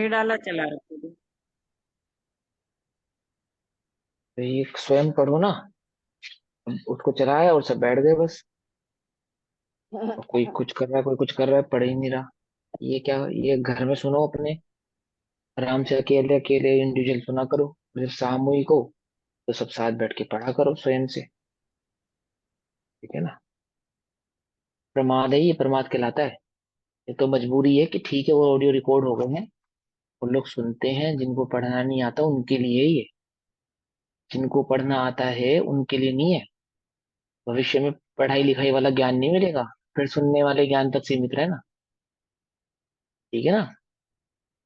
डाला चला रखो तो। तो ये स्वयं पढ़ो ना। अब उसको चलाया और सब बैठ गए बस। और कोई कुछ कर रहा है, कोई कुछ कर रहा है, पढ़ ही नहीं रहा। ये क्या, ये घर में सुनो अपने आराम से, अकेले अकेले इंडिविजुअल सुना करो। जब सामूहिक हो तो सब साथ बैठ के पढ़ा करो स्वयं से। ठीक है ना। प्रमाद है, ये प्रमाद कहलाता है। ये तो मजबूरी है कि ठीक है वो ऑडियो रिकॉर्ड हो गए हैं, वो लोग सुनते हैं, जिनको पढ़ना नहीं आता उनके लिए ये। जिनको पढ़ना आता है उनके लिए नहीं है। भविष्य में पढ़ाई लिखाई वाला ज्ञान नहीं मिलेगा, फिर सुनने वाले ज्ञान तक सीमित रहना। ठीक है ना।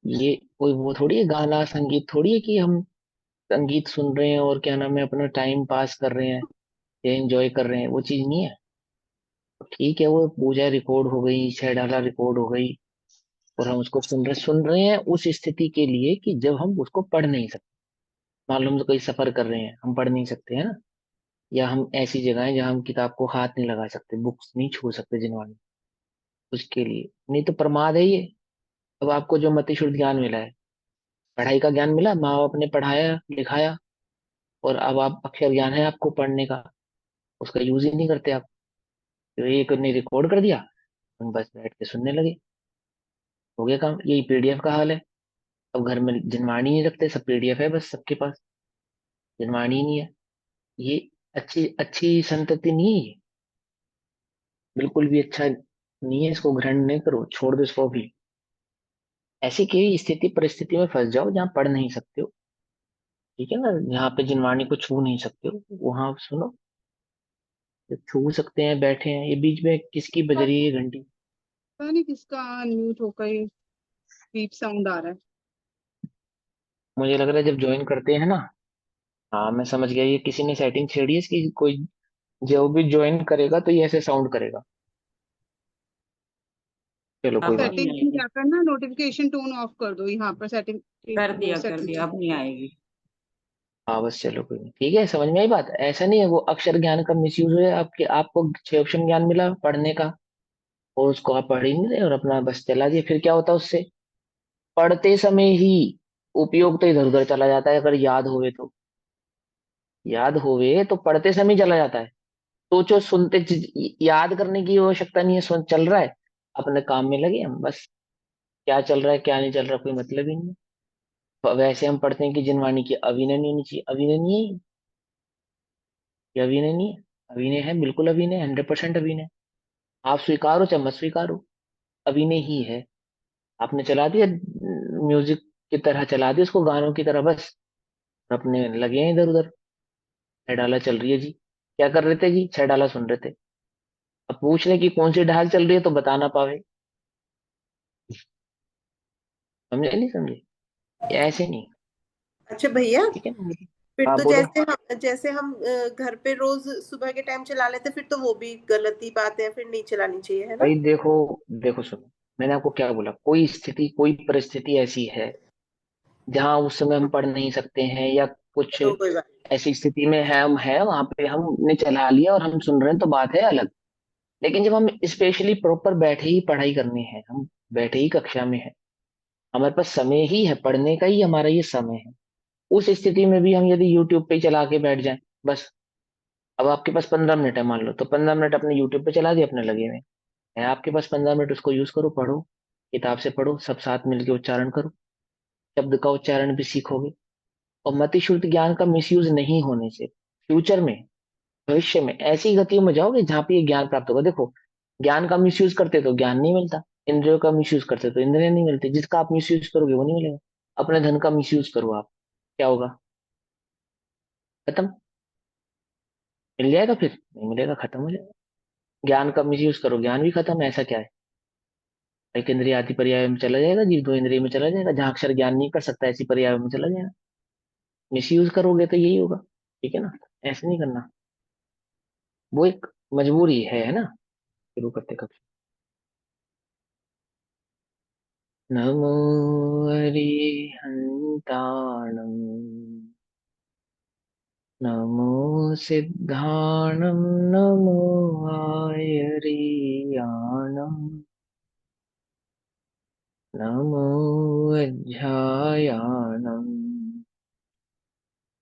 ये कोई वो थोड़ी है, गाना संगीत थोड़ी है कि हम संगीत सुन रहे हैं और क्या नाम है अपना टाइम पास कर रहे हैं या एंजॉय कर रहे हैं, वो चीज नहीं है। तो ठीक है वो पूजा रिकॉर्ड हो गई, छह डाला रिकॉर्ड हो गई, और हम उसको सुन रहे हैं उस स्थिति के लिए कि जब हम उसको पढ़ नहीं सकते। मान लो हम तो कोई सफर कर रहे हैं, हम पढ़ नहीं सकते है ना, या हम ऐसी जगह है जहाँ हम किताब को हाथ नहीं लगा सकते, बुक्स नहीं छू सकते जिनवानी, उसके लिए नहीं तो प्रमाद है ये। अब आपको जो मतिशुद्ध ज्ञान मिला है, पढ़ाई का ज्ञान मिला, माँ बाप ने पढ़ाया लिखाया, और अब आप अक्षर ज्ञान है आपको पढ़ने का, उसका यूज ही नहीं करते आप। तो एक ने रिकॉर्ड कर दिया, हम बस बैठ के सुनने लगे, हो गया काम। यही पीडीएफ का हाल है। अब घर में जिनवाणी नहीं रखते, सब पीडीएफ है बस सबके पास, जिनवाणी ही नहीं है। ये अच्छी अच्छी संतति नहीं है ये, बिल्कुल भी अच्छा नहीं है। इसको ग्रहण नहीं करो, छोड़ दो इसको भी। ऐसी कोई स्थिति परिस्थिति में फंस जाओ जहाँ पढ़ नहीं सकते हो, ठीक है ना, जहाँ पे जिनवाणी को छू नहीं सकते हो, वहां सुनो। जब छू सकते हैं बैठे हैं, ये बीच में किसकी बज रही है घंटी? पता नहीं किसका म्यूट होकर ये बीप साउंड आ रहा है। मुझे लग रहा है जब ज्वाइन करते हैं ना, हाँ मैं समझ गया, ये किसी ने सेटिंग छेड़ी है इसकी कोई। जो भी ज्वाइन करेगा तो ये ऐसे साउंड करेगा। चलो कोई अब बात नहीं सेटिंग में आएगी। क्या करना, नोटिफिकेशन टोन ऑफ कर दो, यहाँ पर सेटिंग वो कर सेटिंग। दिया, अब नहीं आएगी। नहीं। हाँ बस चलो कोई नहीं, ठीक है, समझ में आई बात। ऐसा नहीं है वो अक्षर ज्ञान का मिसयूज है आपके, आपको छह ऑप्शन ज्ञान मिला पढ़ने का, और उसको आप पढ़ ही नहीं रहे और अपना बस चला दिए, फिर क्या होता है उससे? पढ़ते समय ही उपयोग तो इधर उधर चला जाता है, अगर याद होवे तो। याद होवे तो पढ़ते समय ही चला जाता है। सोचो सुनते याद करने की आवश्यकता नहीं है, सुन चल रहा है, अपने काम में लगे हम बस। क्या चल रहा है क्या नहीं चल रहा कोई मतलब ही नहीं है। तो वैसे हम पढ़ते हैं कि जिनवाणी की अभिनय नहीं होनी चाहिए, अभिनय नहीं है ये, अभिनय नहीं है। अभिनय है, बिल्कुल अभिनय, 100% अभिनय। आप स्वीकारो चाहे मत स्वीकारो, अभिनय ही है। आपने चला दिया म्यूजिक की तरह, चला दिया उसको गानों की तरह बस, अपने लगे हैं इधर उधर। छह डाला चल रही है जी, क्या कर रहे थे जी? छह डाला सुन रहे थे। अब पूछ रहे कि कौन सी ढाल चल रही है तो बता ना पावे। समझे नहीं समझे? ये ऐसे नहीं। अच्छा भैया, ठीक है ना। फिर हाँ तो बोलो। जैसे हम घर पे रोज सुबह के टाइम चला लेते, फिर तो वो भी गलत ही बात है, फिर नहीं चलानी चाहिए, है ना? भाई देखो, देखो सुनो, मैंने आपको क्या बोला, कोई स्थिति कोई परिस्थिति ऐसी है जहां उस समय हम पढ़ नहीं सकते हैं, या कुछ तो कोई बात ऐसी स्थिति में है, हम है वहां पे, हमने चला लिया और हम सुन रहे हैं तो बात है अलग। लेकिन जब हम स्पेशली प्रॉपर बैठे ही पढ़ाई करनी है, हम बैठे ही कक्षा में है, हमारे पास समय ही है पढ़ने का, ही हमारा ये समय है। उस स्थिति में भी हम यदि यूट्यूब पे ही चला के बैठ जाएं बस। अब आपके पास 15 मिनट है मान लो, तो 15 मिनट अपने यूट्यूब पे चला दिए अपने लगे में है, आपके पास 15 मिनट, उसको यूज करो, पढ़ो, किताब से पढ़ो, सब साथ मिलके उच्चारण करो, शब्द का उच्चारण भी सीखोगे। और मतिशुल्क ज्ञान का मिसयूज नहीं होने से फ्यूचर में, भविष्य में ऐसी गतियों में जाओगे जहां पे ये ज्ञान प्राप्त होगा। देखो, ज्ञान का मिसयूज करते तो ज्ञान नहीं मिलता, इंद्रियों का मिसयूज करते तो इंद्रिय नहीं मिलती, जिसका आप मिसयूज करोगे वो नहीं मिलेगा। अपने धन का मिसयूज करो आप, क्या होगा? खत्म। मिल जाएगा? फिर नहीं मिलेगा, खत्म हो जाएगा। ज्ञान का मिसयूज करो, ज्ञान भी खत्म है, ऐसा क्या है? एक इंद्रिय आदि पर्याय में चला जाएगा, जीव दो इंद्रिय में चला जाएगा, जहां अक्षर ज्ञान नहीं कर सकता ऐसी पर्याय में चला जाएगा। मिसयूज करोगे तो यही होगा। ठीक है ना। ऐसे नहीं करना, वो एक मजबूरी है ना। शुरू करते कब? नमो अरिहन्ताणं, नमो सिद्धाणं, नमो आयर्याणम्। नमो अध्यायानम्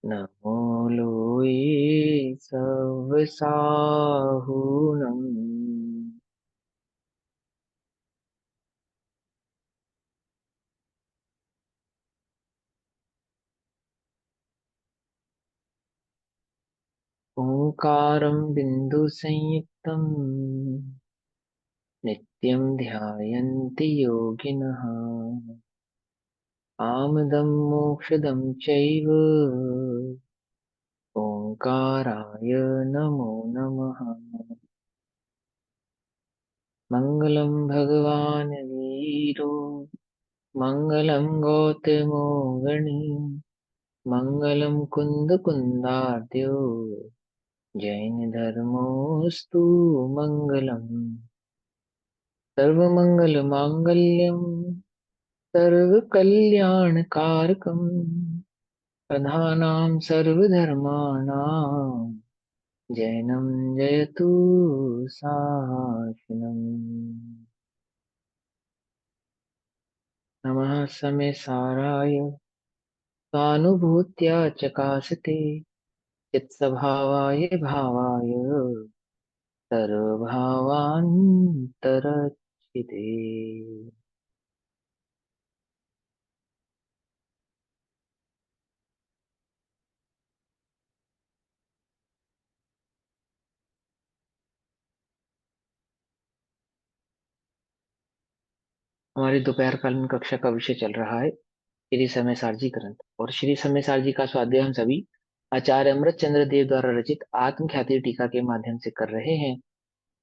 नमो लोये सवसाहुनम् ओंकारं बिन्दुसंयुक्तम् नित्यं ध्यायन्ति योगिनः आमदं मोक्षदं चैव ओंकाराय नमो नमः। मङ्गलं भगवान् वीरो मङ्गलं गौतमो गणी मङ्गलं कुन्दकुन्दाद्यो जैनधर्मोऽस्तु मङ्गलम्। सर्वमङ्गलमाङ्गल्यं सर्वकल्याणकारकम् प्रधानां सर्वधर्माणां जैनं जयतु शासनम्। नमः समे साराय स्वानुभूत्या चकासते चित्स्वभावाय भावाय सर्वभावान्तरचिते। हमारी दोपहर कालीन कक्षा का विषय चल रहा है श्री समय सारजी ग्रंथ, और श्री समय सारजी का स्वाध्याय हम सभी आचार्य अमृत चंद्र देव द्वारा रचित आत्मख्याति टीका के माध्यम से कर रहे हैं।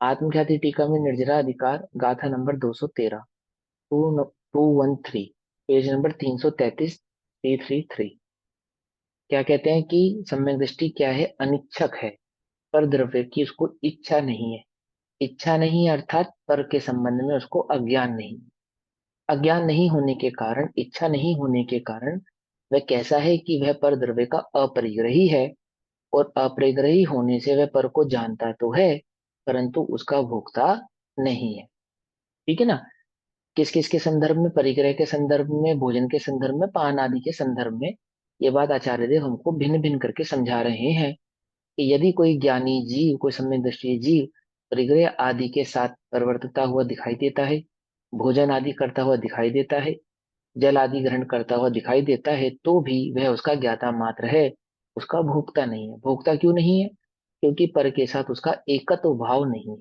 आत्मख्याति टीका में निर्जरा अधिकार गाथा नंबर 213 213 पेज नंबर 333 333। क्या कहते हैं कि सम्यक दृष्टि क्या है? अनिच्छक है, पर द्रव्य की उसको इच्छा नहीं है। इच्छा नहीं अर्थात पर के संबंध में उसको अज्ञान नहीं। अज्ञान नहीं होने के कारण, इच्छा नहीं होने के कारण वह कैसा है कि वह पर द्रव्य का अपरिग्रही है, और अपरिग्रही होने से वह पर को जानता तो है परंतु उसका भोक्ता नहीं है। ठीक है ना? किस किस के संदर्भ में? परिग्रह के संदर्भ में, भोजन के संदर्भ में, पान आदि के संदर्भ में। ये बात आचार्य देव हमको भिन्न भिन्न करके समझा रहे हैं कि यदि कोई ज्ञानी जीव, कोई सम्यक दृष्टि जीव परिग्रह आदि के साथ परिवर्तता हुआ दिखाई देता है, भोजन आदि करता हुआ दिखाई देता है, जल आदि ग्रहण करता हुआ दिखाई देता है, तो भी वह उसका ज्ञाता मात्र है, उसका भोक्ता नहीं है। भोक्ता क्यों नहीं है? क्योंकि पर के साथ उसका एकत्व भाव नहीं है।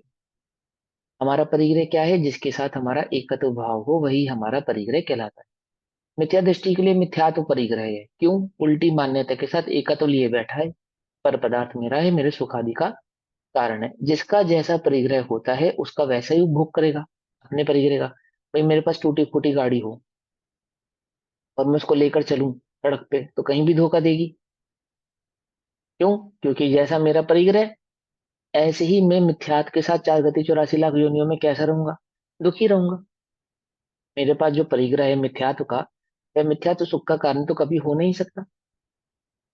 हमारा परिग्रह क्या है? जिसके साथ हमारा एकत्व भाव हो वही हमारा परिग्रह कहलाता है। मिथ्या दृष्टि के लिए मिथ्यात्व परिग्रह है। क्यों? उल्टी मान्यता के साथ एकत्व लिए बैठा है, पर पदार्थ मेरा है, मेरे सुख आदि का कारण है। जिसका जैसा परिग्रह होता है उसका वैसा ही उपभोग करेगा अपने परिग्रह का। भाई मेरे पास टूटी फूटी गाड़ी हो और मैं उसको लेकर चलूं सड़क पे, तो कहीं भी धोखा देगी। क्यों? क्योंकि जैसा मेरा परिग्रह, ऐसे ही मैं मिथ्यात्व के साथ 4 गति 84 लाख योनियों में कैसा रहूंगा? दुखी रहूंगा। मेरे पास जो परिग्रह है मिथ्यात्व का, वह मिथ्यात्व सुख का कारण तो कभी हो नहीं सकता।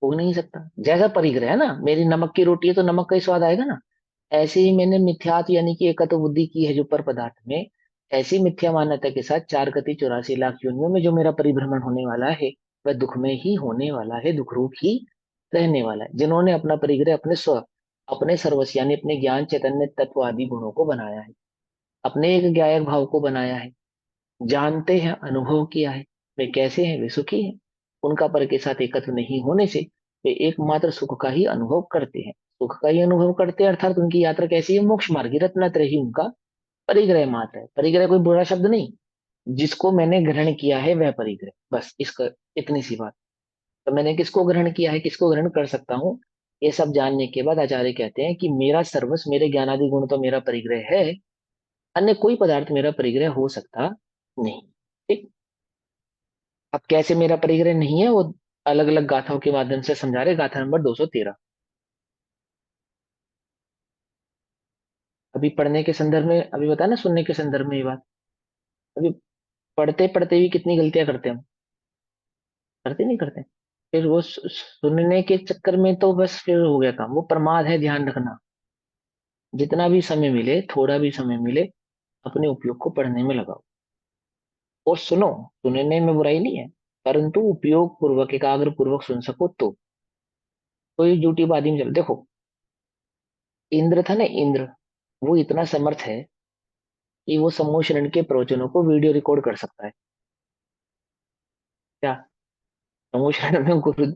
हो नहीं सकता। जैसा परिग्रह है ना, मेरी नमक की रोटी है तो नमक का ही स्वाद आएगा ना। ऐसे ही मैंने मिथ्यात्व यानी कि एकत्व बुद्धि की है जो पर पदार्थ में, ऐसी मिथ्या मान्यता के साथ 4 गति 84 लाख योनियों में जो मेरा परिभ्रमण होने वाला है, वह दुख में ही होने वाला है, दुख रूप ही रहने वाला है। जिन्होंने अपना परिग्रह अपने स्व, अपने सर्वस्व यानी अपने ज्ञान चैतन्य तत्व आदि गुणों को बनाया है, अपने एक ज्ञायक भाव को बनाया है, जानते हैं, अनुभव किया है, वे कैसे हैं? वे सुखी हैं। उनका पर के साथ एकत्व नहीं होने से वे एकमात्र सुख का ही अनुभव करते हैं। सुख का ही अनुभव करते हैं अर्थात उनकी यात्रा कैसी है? मोक्ष मार्गी। रत्नत्रय ही उनका परिग्रह मात्र है। परिग्रह कोई बुरा शब्द नहीं, जिसको मैंने ग्रहण किया है वह परिग्रह, बस इसका इतनी सी बात। तो मैंने किसको ग्रहण किया है, किसको ग्रहण कर सकता हूँ, ये सब जानने के बाद आचार्य कहते हैं कि मेरा सर्वस्व, मेरे ज्ञानादि गुण तो मेरा परिग्रह है, अन्य कोई पदार्थ मेरा परिग्रह हो सकता नहीं। ठीक। अब कैसे मेरा परिग्रह नहीं है वो अलग अलग गाथाओं के माध्यम से समझा रहे। गाथा नंबर 213। अभी पढ़ने के संदर्भ में अभी बताया ना, सुनने के संदर्भ में ये बात। अभी पढ़ते पढ़ते भी कितनी गलतियां करते हैं हम, करते नहीं करते? फिर वो सुनने के चक्कर में तो बस फिर हो गया काम। वो प्रमाद है, ध्यान रखना। जितना भी समय मिले, थोड़ा भी समय मिले, अपने उपयोग को पढ़ने में लगाओ। और सुनो, सुनने में बुराई नहीं है, परंतु उपयोग पूर्वक, एकाग्र पूर्वक सुन सको तो। कोई झूठी बात में चल, देखो इंद्र था ना, इंद्र, वो इतना समर्थ है कि वो समूह शरण के प्रवचनों को वीडियो रिकॉर्ड कर सकता है। क्या? समूह शरण में गुरु,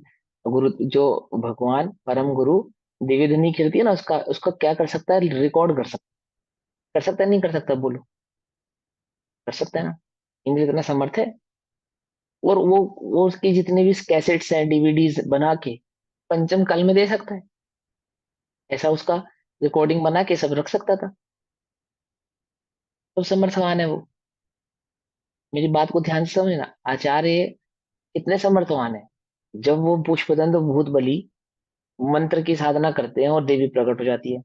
गुरु जो भगवान परम गुरु दिव्य धुनी कीर्ति है ना, उसका उसका क्या कर सकता है, रिकॉर्ड कर सकता है नहीं कर सकता, बोलो? कर सकता है ना। इंद्र इतना समर्थ है। और वो उसकी जितने भी कैसेट्स हैं, डीवीडीज बना के पंचम काल में दे सकता है। ऐसा उसका रिकॉर्डिंग बना के सब रख सकता था। तो समर्थवान है वो। मेरी बात को ध्यान से समझना, आचार्य इतने समर्थवान है, जब वो पुष्पदंत भूत बलि मंत्र की साधना करते हैं और देवी प्रकट हो जाती है,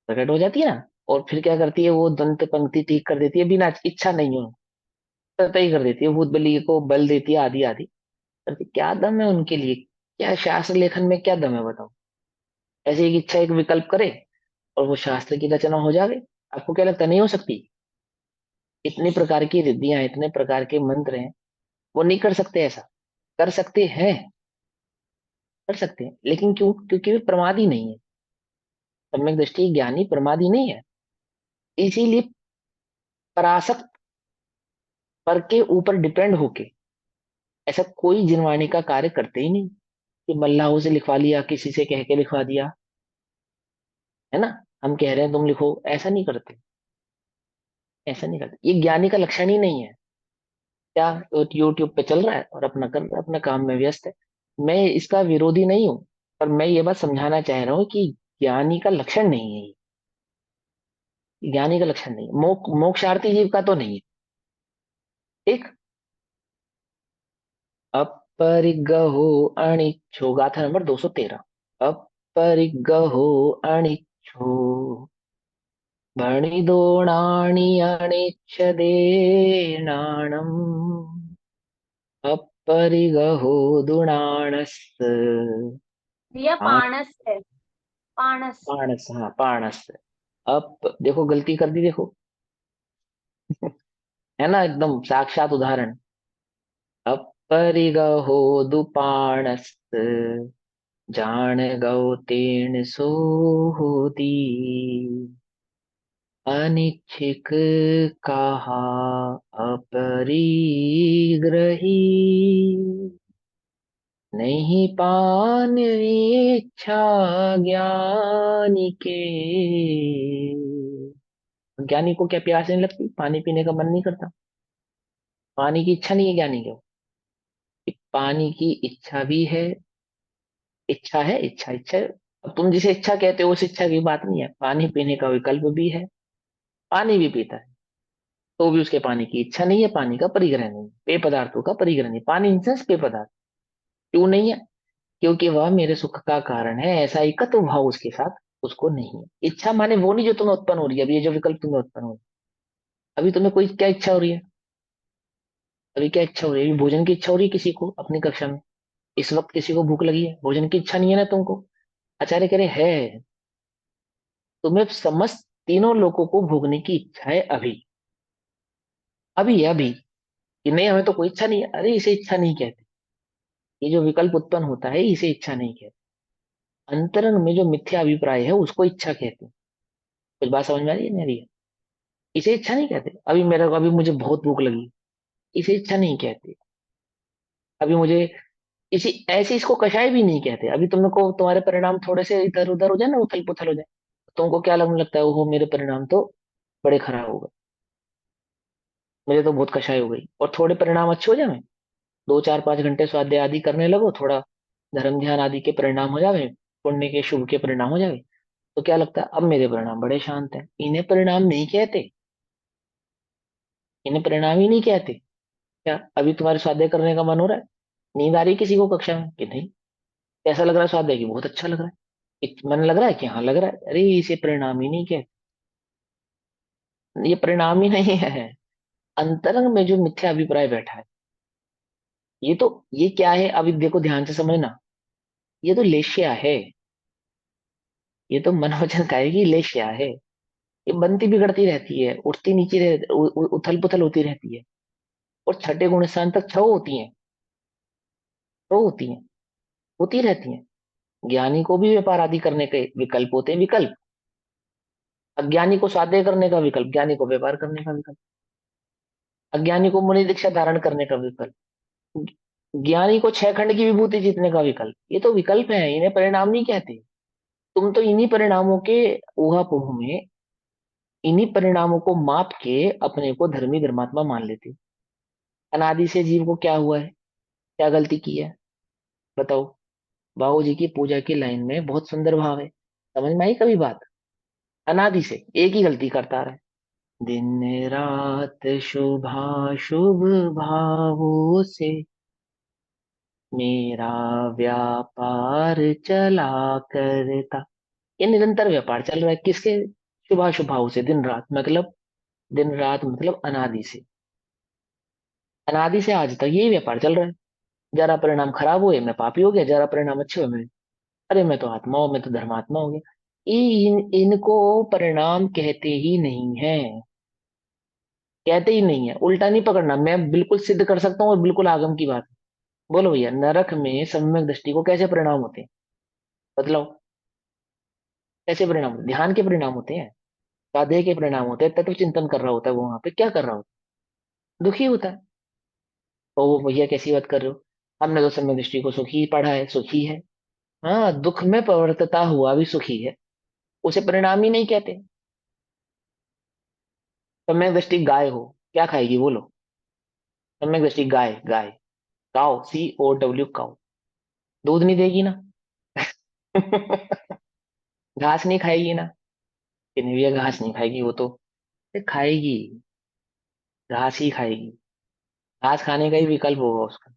प्रकट हो जाती है ना, और फिर क्या करती है, वो दंत पंक्ति ठीक कर देती है, बिना इच्छा नहीं हो, तय कर देती है, भूत बलि को बल देती है, आदि आदि करती। क्या दम है उनके लिए? क्या शास्त्र लेखन में क्या दम है, बताओ? ऐसे एक इच्छा, एक विकल्प करे और वो शास्त्र की रचना हो जावे। आपको क्या लगता है नहीं हो सकती? इतनी प्रकार की रिद्धियां, इतने प्रकार के मंत्र हैं, वो नहीं कर सकते ऐसा? कर सकते हैं, कर सकते हैं, लेकिन क्यों? क्योंकि वे प्रमादी नहीं है। सम्यक दृष्टि ज्ञानी प्रमादी नहीं है, इसीलिए पराशक्त पर के ऊपर डिपेंड होके ऐसा कोई जिनवाणी का कार्य करते ही नहीं कि मल्लाहों से लिखवा लिया, किसी से कह के लिखवा दिया, है ना, हम कह रहे हैं तुम लिखो, ऐसा नहीं करते। ऐसा नहीं करते, ये ज्ञानी का लक्षण ही नहीं है। क्या? यूट्यूब पे चल रहा है और अपना कर रहा है, अपना काम में व्यस्त है। मैं इसका विरोधी नहीं हूं, पर मैं ये बात समझाना चाह रहा हूँ कि ज्ञानी का लक्षण नहीं है ये। ज्ञानी का लक्षण नहीं है, मोक्षार्थी जीव का तो नहीं है। ठीक। अपरिग्रहो अनिच्छो, गाथा नंबर 213। अपरिग्रहो अनिच्छो भणिदोणानि अनिच्छदेनाणम् अपरिगहो दुणाणस्। भैया हाँ, पाणस है, पाणस। पाणस, हाँ पाणस। अब देखो गलती कर दी, देखो। है ना, एकदम साक्षात उदाहरण। अपरिगहो दुपाणस जान गौ तीर्ण सो होती अनिच्छिक कहा अपरिग्रही नहीं पान इच्छा ज्ञानी के। ज्ञानी को क्या प्यास नहीं लगती? पानी पीने का मन नहीं करता? पानी की इच्छा नहीं है ज्ञानी को? कि पानी की इच्छा भी है। इच्छा है, इच्छा, इच्छा। अब तुम जिसे इच्छा कहते हो उस इच्छा की बात नहीं है। पानी पीने का विकल्प भी है, पानी भी पीता है, तो भी उसके पानी की इच्छा नहीं है, पानी का परिग्रह नहीं, पेय पदार्थों का परिग्रह नहीं। पानी इन सेंस पेय पदार्थ। क्यों नहीं है? क्योंकि वह मेरे सुख का कारण है, ऐसा एकत्व भाव उसके साथ उसको नहीं है। इच्छा माने वो नहीं जो तुम्हें उत्पन्न हो रही है, अभी ये जो विकल्प तुम्हें उत्पन्न हो रही है, अभी तुम्हें कोई क्या इच्छा हो रही है? अभी क्या इच्छा हो रही है? अभी भोजन की इच्छा हो रही है किसी को अपनी कक्षा में, इस वक्त किसी को भूख लगी है, भोजन की इच्छा नहीं है ना तुमको? आचार्य कह रहे है, तुम्हें समस्त तीनों लोगों को भोगने की इच्छा है अभी। अभी है, अभी। कि नहीं हमें तो कोई इच्छा नहीं है, अरे इसे इच्छा नहीं कहते। ये जो विकल्प उत्पन्न होता है इसे इच्छा नहीं कहते। अंतरंग में जो मिथ्या अभिप्राय है उसको इच्छा कहते हैं। कुछ बात समझ में आ रही है मेरी? इसे इच्छा नहीं कहते। अभी मेरा को, अभी मुझे बहुत भूख लगी, इसे इच्छा नहीं कहते। अभी मुझे इसी ऐसे इसको कषाय भी नहीं कहते। अभी तुमको को तुम्हारे परिणाम थोड़े से इधर उधर हो जाए ना, उथल पुथल हो जाए, तुमको क्या लगने लगता है, ओहो मेरे परिणाम तो बड़े खराब हो गए, मुझे तो बहुत कषाय हो गई। और थोड़े परिणाम अच्छे हो जाए, 2 4 5 घंटे स्वाध्याय आदि करने लगो, थोड़ा धर्म ध्यान आदि के परिणाम हो जावे, पुण्य के शुभ के परिणाम हो जावे, तो क्या लगता है अब मेरे परिणाम बड़े शांत हैं। इन्हें परिणाम नहीं कहते, इन्हें परिणाम ही नहीं कहते। क्या अभी तुम्हारे स्वाध्याय करने का मन हो रहा है? नींद आ रही है किसी को कक्षा में कि नहीं? कैसा लग रहा है स्वाध्याय? की बहुत अच्छा लग रहा है। मन लग रहा है कि हाँ लग रहा है, अरे इसे परिणाम ही नहीं कहते। ये परिणाम ही नहीं है। अंतरंग में जो मिथ्या अभिप्राय बैठा है, ये तो, ये क्या है अभी देखो ध्यान से समझना। ये तो लेश्या है, ये तो मनोवचन का है कि लेश्या है। ये बनती बिगड़ती रहती है, उठती नीचे उथल पुथल होती रहती है। और छठे गुण स्थान तक छह होती हैं, छह होती हैं, होती रहती हैं। ज्ञानी को भी व्यापार आदि करने के विकल्प होते हैं, विकल्प। अज्ञानी को स्वाध्याय करने का विकल्प, ज्ञानी को व्यापार करने का विकल्प। अज्ञानी को मुनि दीक्षा धारण करने का विकल्प, ज्ञानी को छह खंड की विभूति जीतने का विकल्प। ये तो विकल्प है, इन्हें परिणाम नहीं कहते। तुम तो इन्हीं परिणामों के ऊहापोह में, इन्हीं परिणामों को माप के अपने को धर्मी धर्मात्मा मान लेते हो। अनादि से जीव को क्या हुआ है, क्या गलती की है, बताओ। बाबू जी की पूजा की लाइन में बहुत सुंदर भाव है, समझ में आई कभी बात। अनादि से एक ही गलती करता रहे, दिन रात शुभाशुभ भावों से मेरा व्यापार चला करता। ये निरंतर व्यापार चल रहा है किसके, शुभाशुभ भाव से, दिन रात मतलब, दिन रात मतलब अनादि से, अनादि से आज तक यही व्यापार चल रहा है। जरा परिणाम खराब हुए मैं पापी हो गया, जरा परिणाम अच्छे हुए मैं, अरे मैं तो आत्मा हूं, मैं तो धर्मात्मा हो गया। इनको परिणाम कहते ही नहीं है, कहते ही नहीं है। उल्टा नहीं पकड़ना, मैं बिल्कुल सिद्ध कर सकता हूँ और बिल्कुल आगम की बात है। बोलो भैया, नरक में सम्यक दृष्टि को कैसे परिणाम होते हैं, बतलाओ। कैसे परिणाम होते हैं? ध्यान के परिणाम होते हैं, स्वाध्याय के परिणाम होते हैं। तत्व चिंतन कर रहा होता है वो, वहां पे क्या कर रहा होता है, दुखी होता है। तो वो भैया कैसी बात कर रहे हो, हमने तो सम्यक दृष्टि को सुखी पढ़ा है, सुखी है। हाँ, दुख में प्रवर्तता हुआ भी सुखी है, उसे परिणाम ही नहीं कहते। सम्यक दृष्टि गाय हो, क्या खाएगी बोलो। सम्यक दृष्टि गाय, गाय, काउ, COW, काउ, दूध नहीं देगी ना। घास नहीं खाएगी ना, कि नहीं भैया घास नहीं खाएगी वो तो, अरे खाएगी, घास ही खाएगी। घास खाने का ही विकल्प होगा उसका,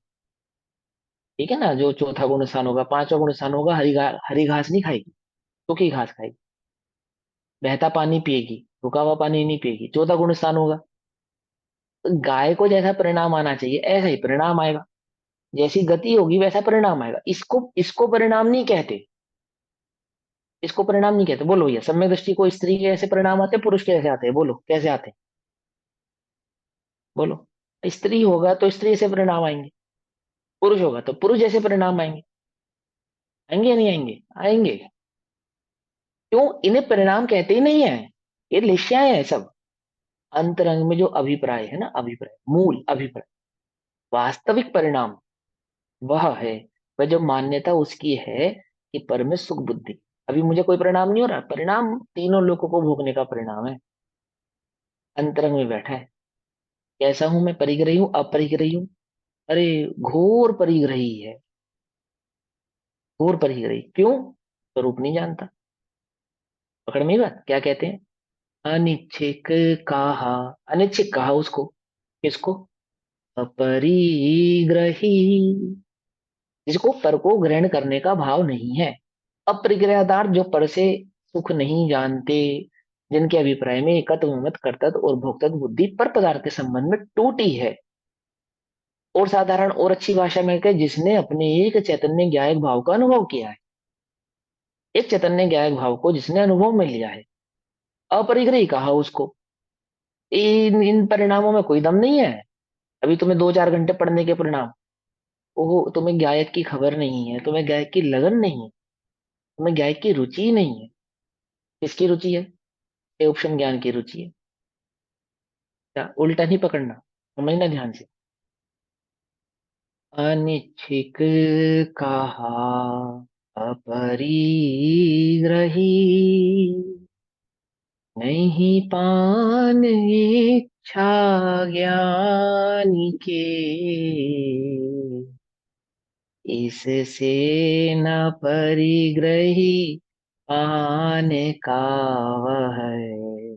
ठीक है ना। जो चौथा गुण स्थान होगा, पांचवा गुण स्थान होगा, हरी घास नहीं खाएगी, सूखी घास खाएगी। बहता पानी पिएगी, रुका हुआ पानी नहीं पिएगी, चौथा गुण स्थान होगा। तो गाय को जैसा परिणाम आना चाहिए ऐसा ही परिणाम आएगा, जैसी गति होगी वैसा परिणाम आएगा। इसको इसको परिणाम नहीं कहते, इसको परिणाम नहीं कहते। बोलो भैया, सम्यक दृष्टि को स्त्री के ऐसे परिणाम आते हैं, पुरुष के ऐसे आते हैं, बोलो कैसे आते हैं, बोलो। स्त्री होगा तो स्त्री से परिणाम आएंगे, पुरुष होगा तो पुरुष जैसे परिणाम आएंगे, आएंगे या नहीं आएंगे, आएंगे। क्यों, इन्हें परिणाम कहते ही नहीं है, ये लिश्याएं हैं सब। अंतरंग में जो अभिप्राय है ना, अभिप्राय, मूल अभिप्राय, वास्तविक परिणाम वह है, वह जो मान्यता उसकी है कि पर में सुख बुद्धि। अभी मुझे कोई परिणाम नहीं हो रहा, परिणाम तीनों लोगों को भोगने का परिणाम है। अंतरंग में बैठा है, कैसा हूं मैं, परिग्रही हूं, अपरिग्रही हूं। अरे घोर परिग्रही है, घोर परिग्रही। क्यों, स्वरूप नहीं जानता। पकड़ में ही बात, क्या कहते हैं, अनिच्छिक कहा, अनिच्छिक कहा उसको, किसको, अपरिग्रही, जिसको पर को ग्रहण करने का भाव नहीं है। अप्रिग्रहदार जो पर से सुख नहीं जानते, जिनके अभिप्राय में एकत्व ममत्व कर्तव्य और भोक्तव्य बुद्धि पर पदार्थ के संबंध में टूटी है। और साधारण और अच्छी भाषा में कहे, जिसने अपने एक चैतन्य ज्ञायक भाव का अनुभव किया है, एक चैतन्य ज्ञायक भाव को जिसने अनुभव में लिया है, अपरिग्रही कहा उसको। इन इन परिणामों में कोई दम नहीं है। अभी तुम्हें 2-4 घंटे पढ़ने के परिणाम, ओहो, तुम्हें गायक की खबर नहीं है, तुम्हें गायक की लगन नहीं है, तुम्हें गायक की रुचि नहीं है। किसकी रुचि है, ये उपशम ज्ञान की रुचि है। क्या, उल्टा नहीं पकड़ना, समझना ध्यान से। अनिच्छिक कहा, अपरिग्रही, नहीं पान इच्छा ज्ञानी के, इससे न परिग्रही पान का वह है,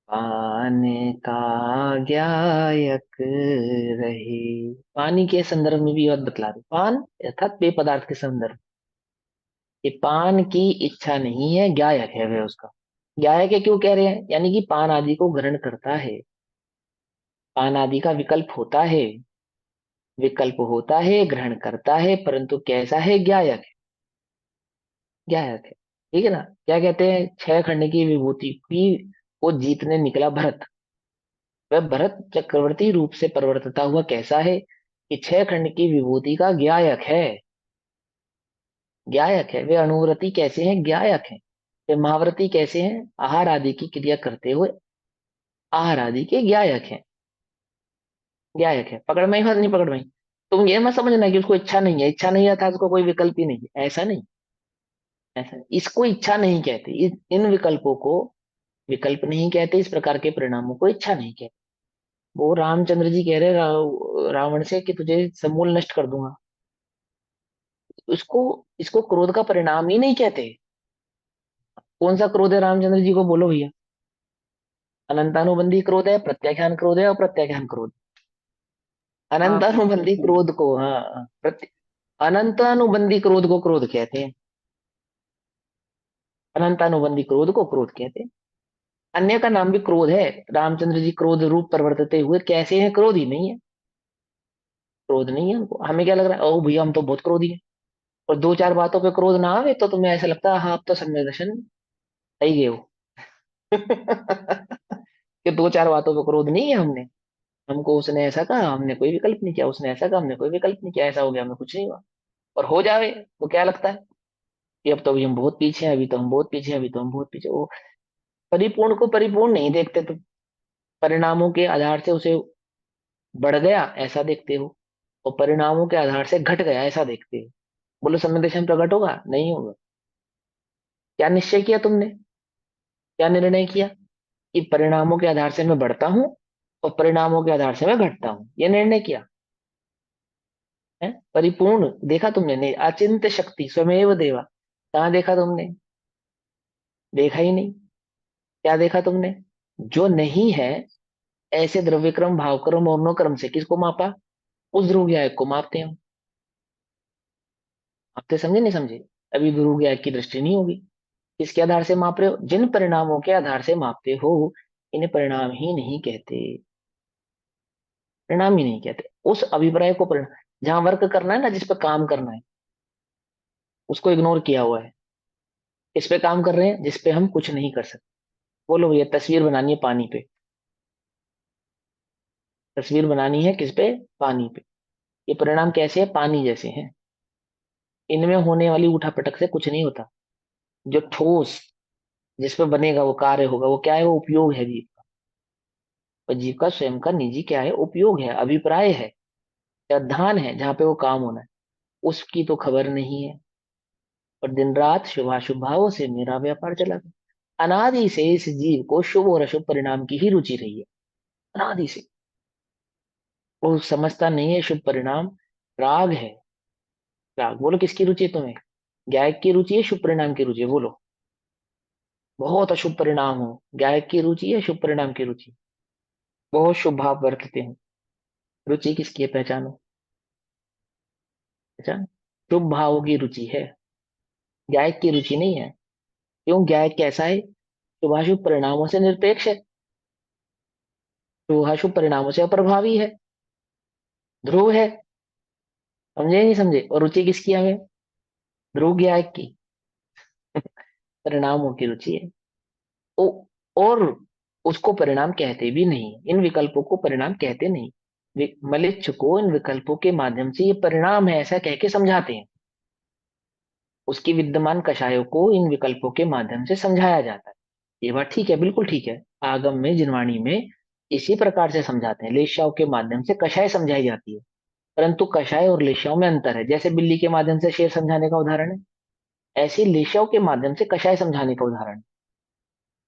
पान का ज्ञायक रहे। पानी के संदर्भ में भी बात बतला रहे, पान अर्थात पेय पदार्थ के संदर्भ। ये पान की इच्छा नहीं है, ज्ञायक है वह उसका। ज्ञायक है क्यों कह रहे हैं, यानी कि पान आदि को ग्रहण करता है, पान आदि का विकल्प होता है, विकल्प होता है, ग्रहण करता है, परंतु कैसा है, ज्ञायक है, ज्ञायक है। ठीक है ना। क्या कहते हैं, 6 खंड की विभूति की को जीतने निकला भरत। वह भरत चक्रवर्ती रूप से परिवर्तिता हुआ कैसा है कि 6 खंड की विभूति का ज्ञायक है। ज्ञायक है वे। अनुव्रती कैसे हैं, ज्ञायक हैं। वे महाव्रती कैसे हैं, आहार आदि की क्रिया करते हुए आहार आदि के ज्ञायक हैं। ज्ञायक है, पकड़ में ही बात नहीं, पकड़ में ही। तुम ये मत समझना कि उसको इच्छा नहीं है, इच्छा नहीं है था उसको कोई विकल्प ही नहीं है, ऐसा नहीं। ऐसा नहीं। इसको इच्छा नहीं कहते, इन विकल्पों को विकल्प नहीं कहते, इस प्रकार के परिणामों को इच्छा नहीं कहते। वो रामचंद्र जी कह रहे रावण से कि तुझे समूल नष्ट कर दूंगा। उसको इसको क्रोध का परिणाम ही नहीं कहते। कौन सा क्रोध है रामचंद्र जी को, बोलो भैया। अनंतानुबंधी क्रोध है, प्रत्याख्यान क्रोध है, और प्रत्याख्यान क्रोध। अनंतानुबंधी क्रोध को, हाँ, अनंतानुबंधी क्रोध को क्रोध कहते हैं। अनंतानुबंधी क्रोध को क्रोध कहते हैं। अन्य का नाम भी क्रोध है। रामचंद्र जी क्रोध रूप परिवर्तित हुए कैसे हैं, क्रोध ही नहीं है। क्रोध नहीं है उनको। हमें क्या लग रहा है, ओ भैया हम तो बहुत क्रोधी हैं। और 2-4 बातों पे क्रोध ना आवे तो तुम्हें ऐसा लगता है हाँ अब तो सम्यक दर्शन सही गए हो। कि 2-4 बातों पे क्रोध नहीं है हमने। हमको उसने ऐसा कहा, हमने कोई विकल्प नहीं किया, उसने ऐसा कहा, हमने कोई विकल्प नहीं किया, ऐसा हो गया, हमें कुछ नहीं हुआ। और हो जावे तो क्या लगता है कि अब तो अभी हम बहुत पीछे हैं, अभी तो हम बहुत पीछे हैं, अभी तो हम बहुत पीछे। वो परिपूर्ण को परिपूर्ण नहीं देखते, तो परिणामों के आधार से उसे बढ़ गया ऐसा देखते हो, और परिणामों के आधार से घट गया ऐसा देखते हो। बोलो समय दर्शन प्रकट होगा, नहीं होगा। क्या निश्चय किया तुमने, क्या निर्णय किया कि परिणामों के आधार से मैं बढ़ता हूं और परिणामों के आधार से मैं घटता हूं, ये निर्णय किया है। परिपूर्ण देखा तुमने नहीं, अचिंत्य शक्ति स्वमेव देवा, कहाँ देखा तुमने, देखा ही नहीं। क्या देखा तुमने, जो नहीं है ऐसे द्रव्यक्रम भावक्रम और मनोक्रम से किसको मापा, उस ध्रुव ज्ञायक को मापते हैं। आपते समझे नहीं समझे, अभी ध्रुव ज्ञायक की दृष्टि नहीं होगी। किसके आधार से माप रहे हो, जिन परिणामों के आधार से मापते हो इन्हें परिणाम ही नहीं कहते। परिणाम ही नहीं कहते उस अभिप्राय को। परिणाम जहां वर्क करना है ना, जिस पे काम करना है, उसको इग्नोर किया हुआ है। इस पे काम कर रहे हैं जिस पे हम कुछ नहीं कर सकते। बोलो भैया, तस्वीर बनानी है पानी पे। तस्वीर बनानी है किस पे, पानी पे। ये परिणाम कैसे है, पानी जैसे हैं। इनमें होने वाली उठापटक से कुछ नहीं होता। जो ठोस जिस पे बनेगा वो कार्य होगा, वो क्या है, वो उपयोग है जीव का। और जीव का स्वयं का निजी क्या है, उपयोग है, अभिप्राय है, ध्यान है, जहाँ पे वो काम होना है उसकी तो खबर नहीं है। और दिन रात शुभाशुभ भावों से मेरा व्यापार चला गया। अनादि से इस जीव को शुभ और अशुभ परिणाम की ही रुचि रही है, अनादि से। वो समझता नहीं है शुभ परिणाम राग है। राग, बोलो किसकी रुचि है तुम्हें, गायक की रुचि है, शुभ परिणाम की रुचि है, बोलो। बहुत अशुभ परिणाम हो, गायक की रुचि है, शुभ परिणाम की रुचि। बहुत शुभ भाव बरतते हैं, रुचि किसकी है, पहचानो। पहचान, शुभ भावों की रुचि है, गायक की रुचि नहीं है। क्यों, गायक कैसा है, शुभाशुभ परिणामों से निरपेक्ष है, शुभाशुभ परिणामों से अप्रभावी है, ध्रुव है। समझे नहीं समझे, और रुचि किसकी है हमें, ध्रुव गायक की। परिणामों की रुचि है। ओ, और उसको परिणाम कहते भी नहीं, इन विकल्पों को परिणाम कहते नहीं। मलिच्छ को इन विकल्पों के माध्यम से ये परिणाम है ऐसा कह के समझाते हैं। उसकी विद्यमान कषायों को इन विकल्पों के माध्यम से समझाया जाता है। ये बात ठीक है, बिल्कुल ठीक है। आगम में, जिनवाणी में इसी प्रकार से समझाते हैं, लेशाओं के माध्यम से कषाय समझाई जाती है। परंतु कषाय और लेशाओं में अंतर है। जैसे बिल्ली के माध्यम से शेर समझाने का उदाहरण है, ऐसे लेशाओं के माध्यम से कषाय समझाने का उदाहरण है।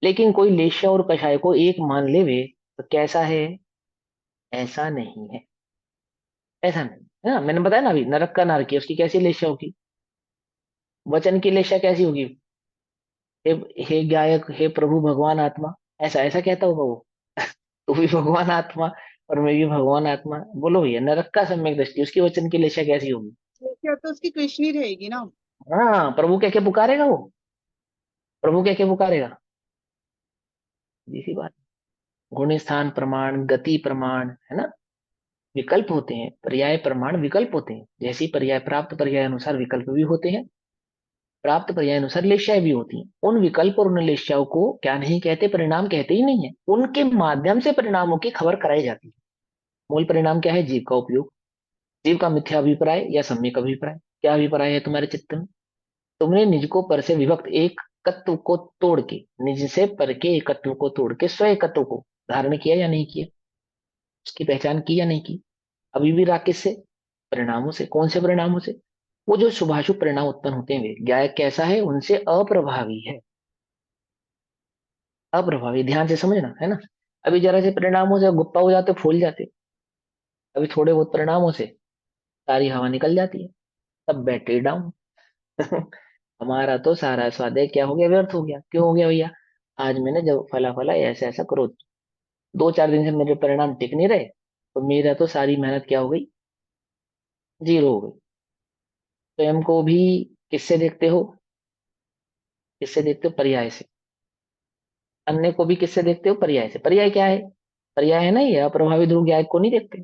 लेकिन कोई लेशा और कषाय को एक मान लेवे तो कैसा है, ऐसा नहीं है। ऐसा नहीं है ना, मैंने बताया ना अभी, नरक का नारकी उसकी कैसी लेशा होगी, वचन की लेशा कैसी होगी, हे हे गायक, हे प्रभु भगवान आत्मा, ऐसा ऐसा कहता होगा वो। तू भी भगवान आत्मा और मैं भी भगवान आत्मा। बोलो भैया, नरक का सम्यक दृष्टि उसकी वचन की लेशा कैसी होगी। क्या तो उसकी कृष्णी रहेगी ना। हाँ, प्रभु कह के पुकारेगा वो, प्रभु कह के पुकारेगा। इसी बात, गुण स्थान प्रमाण, गति प्रमाण, है ना, विकल्प होते हैं, पर्याय प्रमाण विकल्प होते हैं। जैसी पर्याय प्राप्त पर्याय अनुसार विकल्प भी होते हैं, प्राप्त पर्याय अनुसार लेश्याएं भी होती हैं। उन विकल्प और उन लेश्याओं को क्या नहीं कहते, परिणाम कहते ही नहीं है। उनके माध्यम से परिणामों की खबर कराई जाती है। मूल परिणाम क्या है? जीव का उपयोग, जीव का मिथ्या अभिप्राय या सम्यक अभिप्राय। क्या अभिप्राय है तुम्हारे चित्त में? तुमने निज को पर से विभक्त एक तत्व को तोड़ के, निज से पर के एकत्व को तोड़ के स्व एकत्व को धारण किया या नहीं किया? उसकी पहचान की या नहीं की? अभी भी राकेश से, परिणामों से। कौन से परिणामों से? वो जो शुभाशुभ परिणाम उत्पन्न होते हैं, वे गायक कैसा है? उनसे अप्रभावी है। अप्रभावी, ध्यान से समझना, है ना। अभी जरा से परिणामों से गुप्ता हो जाते, फूल जाते। अभी थोड़े बहुत परिणामों से सारी हवा निकल जाती है, तब बैटरी डाउन। हमारा तो सारा स्वाध्याय क्या हो गया? व्यर्थ हो गया। क्यों हो गया भैया? आज मैंने जब फला फला ऐसा ऐसा करो, 2-4 दिन से मेरे परिणाम टिक नहीं रहे, तो मेरा तो सारी मेहनत क्या हो गई? जीरो हो गई। स्वयं को भी किससे देखते हो? किससे देखते हो? पर्याय से। अन्य को भी किससे देखते हो? पर्याय से। पर्याय क्या है? पर्याय है ना, ये अप्रभावी ध्रुव गायक को नहीं देखते।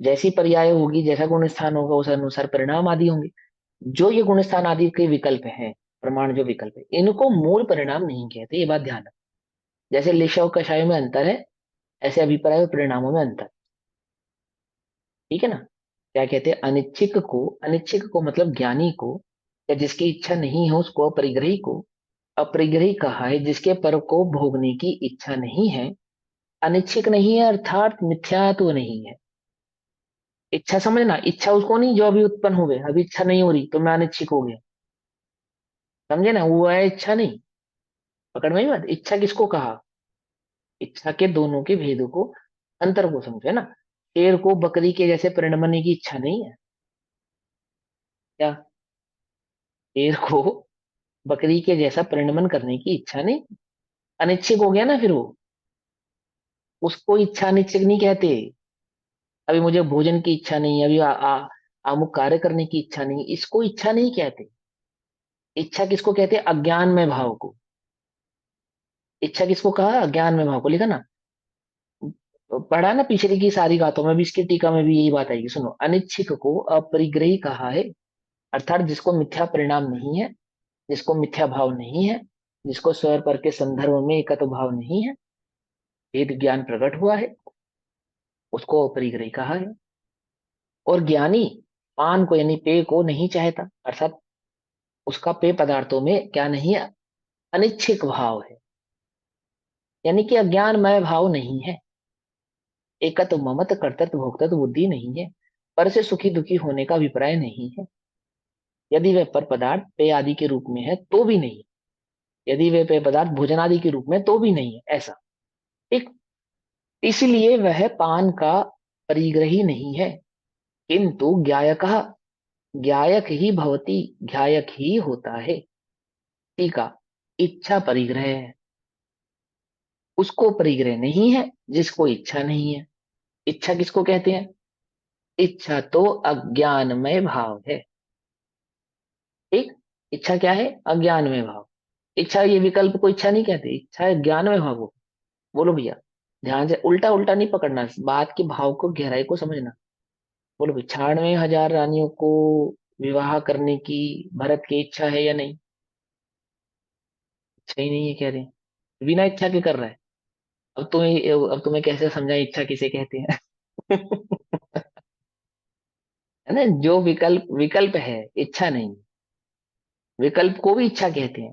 जैसी पर्याय होगी, जैसा गुण स्थान होगा, उस अनुसार परिणाम आदि होंगे। जो ये गुण स्थान आदि के विकल्प हैं, प्रमाण जो विकल्प है, इनको मूल परिणाम नहीं कहते, ये बात ध्यान रखना। जैसे लेशा और कषायों में अंतर है, ऐसे अभिप्राय और परिणामों में अंतर। ठीक है ना। क्या कहते हैं? अनिच्छिक को मतलब ज्ञानी को, या जिसकी इच्छा नहीं है उसको अपरिग्रही को अपरिग्रही कहा है। जिसके पर को भोगने की इच्छा नहीं है, अनिच्छिक नहीं है, अर्थात मिथ्यात्व नहीं है। इच्छा समझना, इच्छा उसको नहीं जो अभी उत्पन्न हो गए, अभी इच्छा नहीं हो रही तो मैं अनिच्छिक हो गया, समझे ना, वो है इच्छा नहीं। पकड़ में आई बात? इच्छा किसको कहा? इच्छा के दोनों के भेदों को, अंतर को समझे ना। शेर को बकरी के जैसे परिणमने की इच्छा नहीं है क्या? शेर को बकरी के जैसा परिणमन करने की इच्छा नहीं, अनिच्छिक हो गया ना फिर वो। उसको इच्छा अनिच्छिक नहीं कहते। अभी मुझे भोजन की इच्छा नहीं है, अभी अमुक कार्य करने की इच्छा नहीं, इसको इच्छा नहीं कहते। इच्छा किसको कहते हैं? अज्ञान में भाव को। इच्छा किसको कहा? अज्ञान में भाव को। लिखा ना, पढ़ा ना पिछली की सारी गाथों में भी, इसकी टीका में भी यही बात आएगी। सुनो, अनिच्छिक को अपरिग्रही कहा है, अर्थात जिसको मिथ्या परिणाम नहीं है, जिसको मिथ्या भाव नहीं है, जिसको स्वर पर के संदर्भ में एकत्व भाव नहीं है, भेद ज्ञान प्रकट हुआ है, उसको अपरिग्रही कहा है। और ज्ञानी पान को यानी पेय को नहीं चाहता, अर्थात उसका पेय पदार्थों में क्या नहीं है? अनिच्छिक भाव है, यानी कि अज्ञानमय भाव नहीं है। एकत्व ममत कर्तृत्व भोक्तृत्व बुद्धि नहीं है। पर से सुखी दुखी होने का अभिप्राय नहीं है। यदि वह पर पदार्थ पेय आदि के रूप में है तो भी नहीं, यदि वह पेय पदार्थ भोजन आदि के रूप में तो भी नहीं है, ऐसा। ठीक। इसलिए वह पान का परिग्रही नहीं है, किंतु ज्ञायक, ज्ञायक ही भवती, ज्ञायक ही होता है। ठीक है। इच्छा परिग्रह है, उसको परिग्रह नहीं है जिसको इच्छा नहीं है। इच्छा किसको कहते हैं? इच्छा तो अज्ञानमय भाव है। ठीक। इच्छा क्या है? अज्ञानमय भाव। इच्छा, ये विकल्प को इच्छा नहीं कहते, इच्छा है ज्ञानमय भाव को। बोलो भैया, ध्यान से, उल्टा उल्टा नहीं पकड़ना, बात के भाव को, गहराई को समझना। बोलो भाई, 96,000 रानियों को विवाह करने की भरत की इच्छा है या नहीं? इच्छा ही नहीं है कह रहे हैं। बिना इच्छा के कर रहा है। अब तुम्हें कैसे समझाएं इच्छा किसे कहते हैं? है ना, जो विकल्प विकल्प है, इच्छा नहीं। विकल्प को भी इच्छा कहते हैं,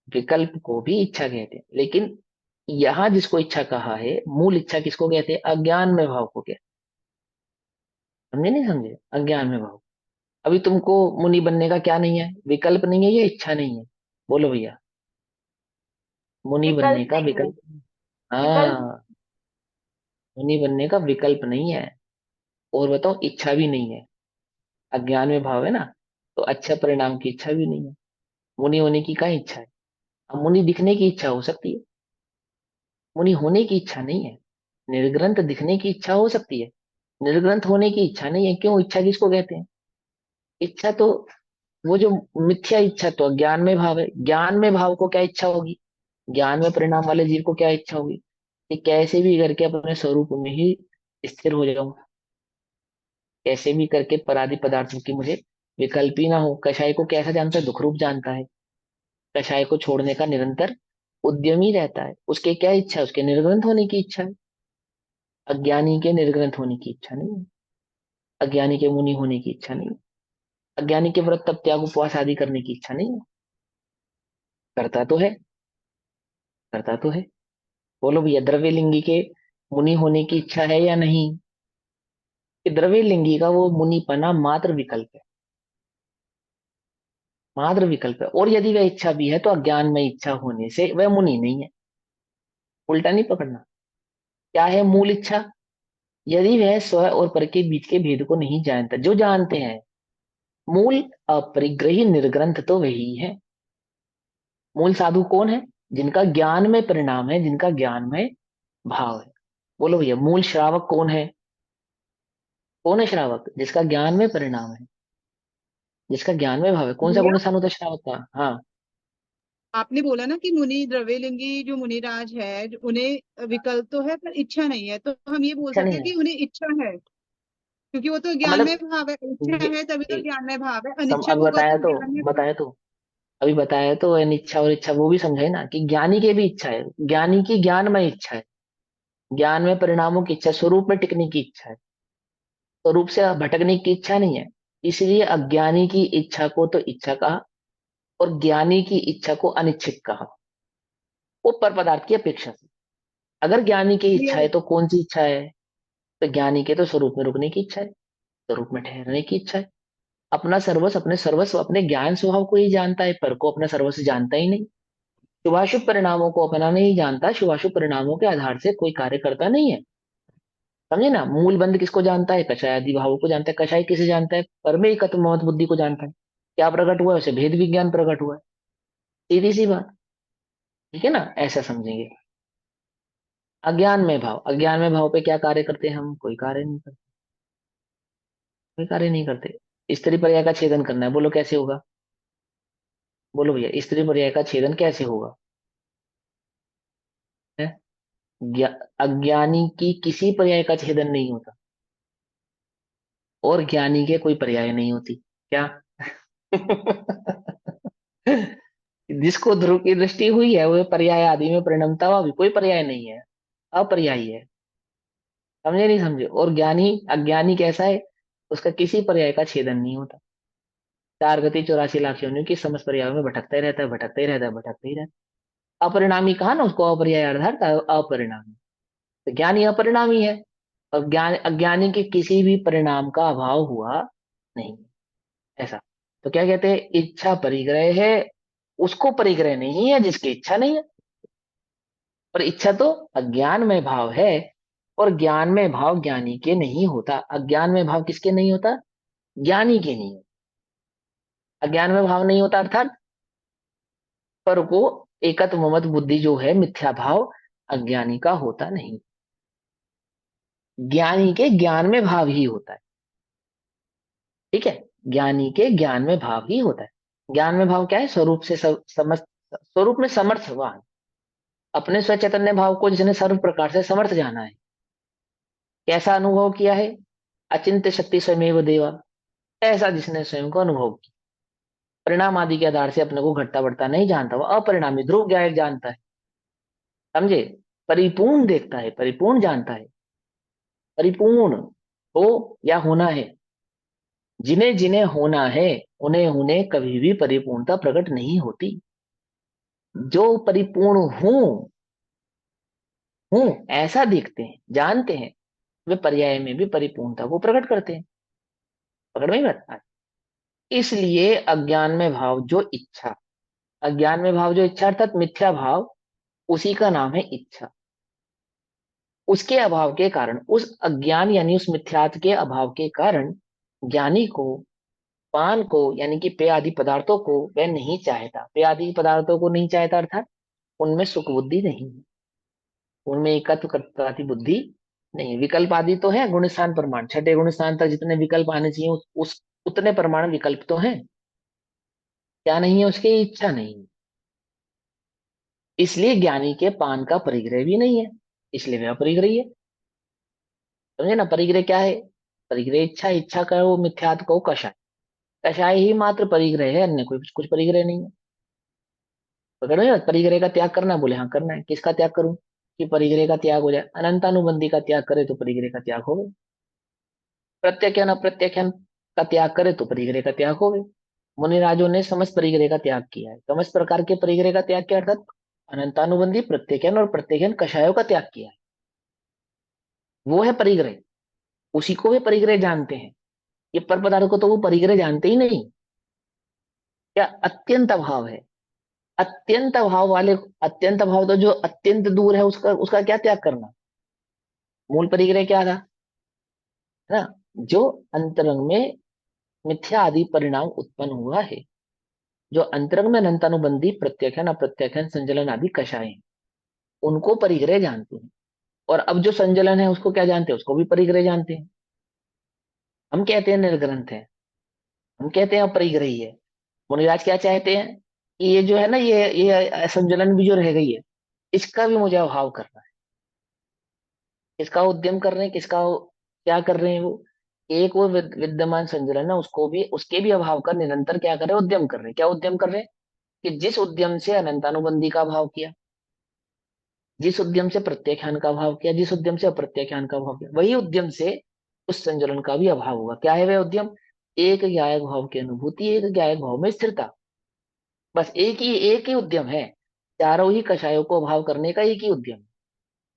विकल्प को भी इच्छा कहते हैं, लेकिन यहां जिसको इच्छा कहा है, मूल इच्छा किसको कहते हैं? अज्ञान में भाव को कहते हैं। समझे नहीं समझे? अज्ञान में भाव। अभी तुमको मुनि बनने का क्या नहीं है? विकल्प नहीं है या इच्छा नहीं है? बोलो भैया। मुनि बनने विकल्प का नहीं है। विकल्प। विकल्प। हाँ, मुनि बनने का विकल्प नहीं है। और बताओ, इच्छा भी नहीं है। अज्ञान में भाव है ना, तो अच्छा परिणाम की इच्छा भी नहीं है। मुनि होने की क्या इच्छा है? अब मुनि दिखने की इच्छा हो सकती है, मुनि होने की इच्छा नहीं है। निर्ग्रंथ दिखने की इच्छा हो सकती है, निर्ग्रंथ होने की इच्छा नहीं है। क्यों? इच्छा किसको कहते हैं? इच्छा तो वो जो मिथ्या इच्छा तो ज्ञान में भाव है। ज्ञान में भाव को क्या इच्छा होगी? ज्ञान में परिणाम वाले जीव को क्या इच्छा होगी? कि कैसे भी करके अपने स्वरूप में ही स्थिर हो जाऊं, कैसे भी करके परादि पदार्थों की मुझे विकल्पी ना हो। कषाय को कैसा जानता है? दुख रूप जानता है। कषाय को छोड़ने का निरंतर उद्यमी रहता है। उसके क्या इच्छा है? उसके निर्ग्रंथ होने की इच्छा है। अज्ञानी के निर्ग्रंथ होने की इच्छा नहीं है। अज्ञानी के मुनि होने की इच्छा नहीं है। अज्ञानी के व्रत तप त्याग उपवास आदि करने की इच्छा नहीं है। करता तो है, करता तो है। बोलो भैया, द्रव्य लिंगी के मुनि होने की इच्छा है या नहीं? कि द्रव्य लिंगी का वो मुनिपना मात्र विकल्प है, मात्र विकल्प है। और यदि वह इच्छा भी है तो अज्ञान में इच्छा होने से वह मुनि नहीं है। उल्टा नहीं पकड़ना। क्या है मूल इच्छा? यदि वह स्व और पर के बीच के भेद को नहीं जानता, जो जानते हैं, मूल अपरिग्रही निर्ग्रंथ तो वही है। मूल साधु कौन है? जिनका ज्ञान में परिणाम है, जिनका ज्ञान में भाव है। बोलो भैया, मूल श्रावक कौन है? कौन है श्रावक? जिसका ज्ञान में परिणाम है, जिसका ज्ञान में भाव है। कौन सा भैया गुण स्थान होता है श्रावक का? हाँ। आपने बोला ना कि मुनि द्रव्यलिंगी जो मुनिराज है उन्हें विकल्प तो है पर इच्छा नहीं है, तो हम ये बोल अच्छा सकते नहीं हैं है। कि उन्हें इच्छा है, क्योंकि वो तो ज्ञान में मतलब भाव है। इच्छा है तभी तो ये ज्ञान में भाव है, अनिच्छक अभी होगा बताया तो तो, ज्ञान में भाव। बताया तो, अभी बताया तो अनिच्छा और इच्छा वो भी समझाई ना, कि ज्ञानी की भी इच्छा है। ज्ञानी की ज्ञान में इच्छा है, ज्ञान में परिणामों की इच्छा, स्वरूप में टिकने की इच्छा है, स्वरूप से भटकने की इच्छा नहीं है। इसलिए अज्ञानी की इच्छा को तो इच्छा कहा और ज्ञानी की इच्छा को अनिच्छिक कहा, वो पर पदार्थ की अपेक्षा से। अगर ज्ञानी की इच्छा है ये तो कौन सी इच्छा है? तो ज्ञानी के तो स्वरूप में रुकने की इच्छा है, स्वरूप में ठहरने की इच्छा है। अपना सर्वस्व, अपने सर्वस्व अपने ज्ञान स्वभाव को ही जानता है, पर को अपना सर्वस्व जानता ही नहीं। शुभाशुभ परिणामों को अपना नहीं जानता, शुभाशुभ परिणामों के आधार से कोई कार्य करता नहीं है। समझे ना? मूल बंध किसको जानता है? कषाय आदि भावों को जानता है। कषाय किसे जानता है? परमे एकत्व महत बुद्धि को जानता है। क्या प्रकट हुआ है? उसे भेद विज्ञान प्रकट हुआ है। सीधी सी बात। ठीक है ना? ऐसा समझेंगे। अज्ञान में भाव, अज्ञान में भाव पे क्या कार्य करते हैं हम? कोई कार्य नहीं करते, कोई कार्य नहीं करते। स्त्री पर्याय का छेदन करना है, बोलो कैसे होगा? बोलो भैया, स्त्री पर्याय का छेदन कैसे होगा? है? अज्ञानी की किसी पर्याय का छेदन नहीं होता और ज्ञानी के कोई पर्याय नहीं होती। क्या? जिसको ध्रुव की दृष्टि हुई है वो पर्याय आदि में परिणमता हुआ, भी कोई पर्याय नहीं है, अपर्यायी है। समझे नहीं समझे? और ज्ञानी, अज्ञानी कैसा है? उसका किसी पर्याय का छेदन नहीं होता। चार गति 84 लाख योनियों की समस्त पर्यायों में भटकता ही रहता है, भटकता ही रहता है, भटकता ही रहता है। अपरिणामी कहा ना उसको, अपर्याय आधार था अपरिणामी। तो ज्ञानी अपरिणामी है और ज्ञान, अज्ञानी के किसी भी परिणाम का अभाव हुआ नहीं। ऐसा। तो क्या कहते हैं? इच्छा परिग्रह है, उसको परिग्रह नहीं है जिसकी इच्छा नहीं है। और इच्छा तो अज्ञान में भाव है, और ज्ञान में भाव ज्ञानी के नहीं होता। अज्ञान में भाव किसके नहीं होता? ज्ञानी के नहीं होता। अज्ञान में भाव नहीं होता अर्थात पर को एकत्व ममत बुद्धि जो है, मिथ्या भाव अज्ञानी का होता नहीं। ज्ञानी के ज्ञान में भाव ही होता है। ठीक है? ज्ञानी के ज्ञान में भाव ही होता है। ज्ञान में भाव क्या है? स्वरूप से समस्त, स्वरूप में समर्थवान, अपने स्वचैतन्य भाव को जिसने सर्व प्रकार से समर्थ जाना है। कैसा अनुभव किया है? अचिंत्य शक्ति स्वयमेव देवा, ऐसा जिसने स्वयं को अनुभव किया। परिणाम आदि के आधार से अपने को घटता बढ़ता नहीं जानता, वो अपरिणामी ध्रुव ज्ञायक जानता है। समझे? परिपूर्ण देखता है, परिपूर्ण जानता है। परिपूर्ण हो या होना है, जिन्हें जिन्हें होना है उन्हें उन्हें कभी भी परिपूर्णता प्रकट नहीं होती। जो परिपूर्ण हूं ऐसा देखते हैं, जानते हैं, वे पर्याय में भी परिपूर्णता को प्रकट करते हैं। पकड़ में बात आ? इसलिए अज्ञान में भाव जो इच्छा, अज्ञान में भाव जो इच्छा अर्थात मिथ्या भाव, उसी का नाम है इच्छा। उसके अभाव के कारण, उस अज्ञान यानी उस मिथ्यात्व के अभाव के कारण ज्ञानी को पान को यानी कि पेय आदि पदार्थों को वह नहीं चाहता। पेय आदि पदार्थों को नहीं चाहता अर्थात उनमें सुख बुद्धि नहीं है, उनमें एकत्व कर्ताति बुद्धि नहीं है। विकल्प आदि तो है, गुण स्थान प्रमाण, छठे गुण स्थान तक जितने विकल्प आने चाहिए उस उतने प्रमाण विकल्प तो हैं। क्या नहीं है? उसकी इच्छा नहीं है। इसलिए ज्ञानी के पान का परिग्रह भी नहीं है, इसलिए वह अपरिग्रही है। समझे ना? परिग्रह क्या है? परिग्रह इच्छा, इच्छा का वो मिथ्यात्व को कषाय, कषाय ही मात्र परिग्रह है, अन्य कोई कुछ परिग्रह नहीं है। पकड़ में, परिग्रह का त्याग करना है, बोले हाँ करना है। किसका त्याग करूं कि परिग्रह का त्याग हो जाए? अनंतानुबंधी का त्याग करे तो परिग्रह का त्याग हो गए। प्रत्याख्यान अप्रत्याख्यान का त्याग करे तो परिग्रह का त्याग हो गए। मुनिराजों ने समस्त परिग्रह का त्याग किया है। समस्त प्रकार के परिग्रह का त्याग किया, अर्थात अनंतानुबंधी, प्रत्याख्यान और प्रत्याख्यान कषायों का त्याग किया है। वो है परिग्रह, उसी को वे परिग्रह जानते हैं। ये पर पदार्थ को तो वो परिग्रह जानते ही नहीं। क्या अत्यंत अभाव है, अत्यंत अभाव वाले, अत्यंत अभाव तो जो अत्यंत दूर है उसका उसका क्या त्याग करना? मूल परिग्रह क्या था, है ना? जो अंतरंग में मिथ्या आदि परिणाम उत्पन्न हुआ है, जो अंतरंग में अनंतानुबंधी, प्रत्याख्यान अप्रत्याख्यान संजलन आदि कषाय हैं, उनको परिग्रह जानते हैं। और अब जो संजलन है उसको क्या जानते हैं? उसको भी परिग्रह जानते हैं। हम कहते हैं निर्ग्रंथ है, हम कहते हैं अपरिग्रही है। मुनिराज क्या चाहते हैं कि ये जो है ना, ये संजलन भी जो रह गई है, इसका भी मुझे अभाव करना है। किसका उद्यम कर रहे हैं, किसका क्या कर रहे हैं वो? एक वो विद्यमान संजलन है, उसको भी, उसके भी अभाव का निरंतर क्या कर रहे हैं? उद्यम कर रहे हैं। क्या उद्यम कर रहे हैं? कि जिस उद्यम से अनंतानुबंधी का अभाव किया, जिस उद्यम से प्रत्याख्यान का अभाव किया, जिस उद्यम से अप्रत्याख्यान का अभाव किया, वही उद्यम से उस संजलन का भी अभाव होगा। क्या है वह उद्यम? एक ज्ञायक भाव की अनुभूति, एक ज्ञायक भाव में स्थिरता। बस एक ही उद्यम है। चारों ही कषायों को अभाव करने का एक ही उद्यम।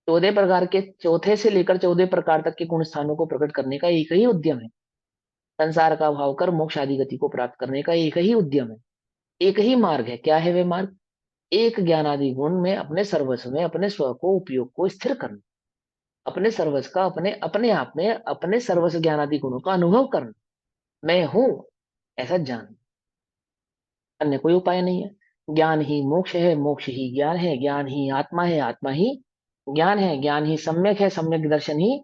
14 प्रकार के, चौथे से लेकर 14 प्रकार तक के गुण स्थानों को प्रकट करने का एक ही उद्यम है। संसार का अभाव कर मोक्ष आदि गति को प्राप्त करने का एक ही उद्यम है। एक ही मार्ग है। क्या है वह मार्ग? एक ज्ञानादि गुण में अपने सर्वस्व में अपने स्व को, उपयोग को स्थिर करना, अपने सर्वस्व का, अपने अपने आप में अपने सर्वस्व ज्ञानादि गुणों का अनुभव करना, मैं हूं ऐसा जान, अन्य कोई उपाय नहीं है। ज्ञान ही मोक्ष है, मोक्ष ही ज्ञान है, ज्ञान ही आत्मा है, आत्मा ही ज्ञान है, ज्ञान ही सम्यक है, सम्यक दर्शन ही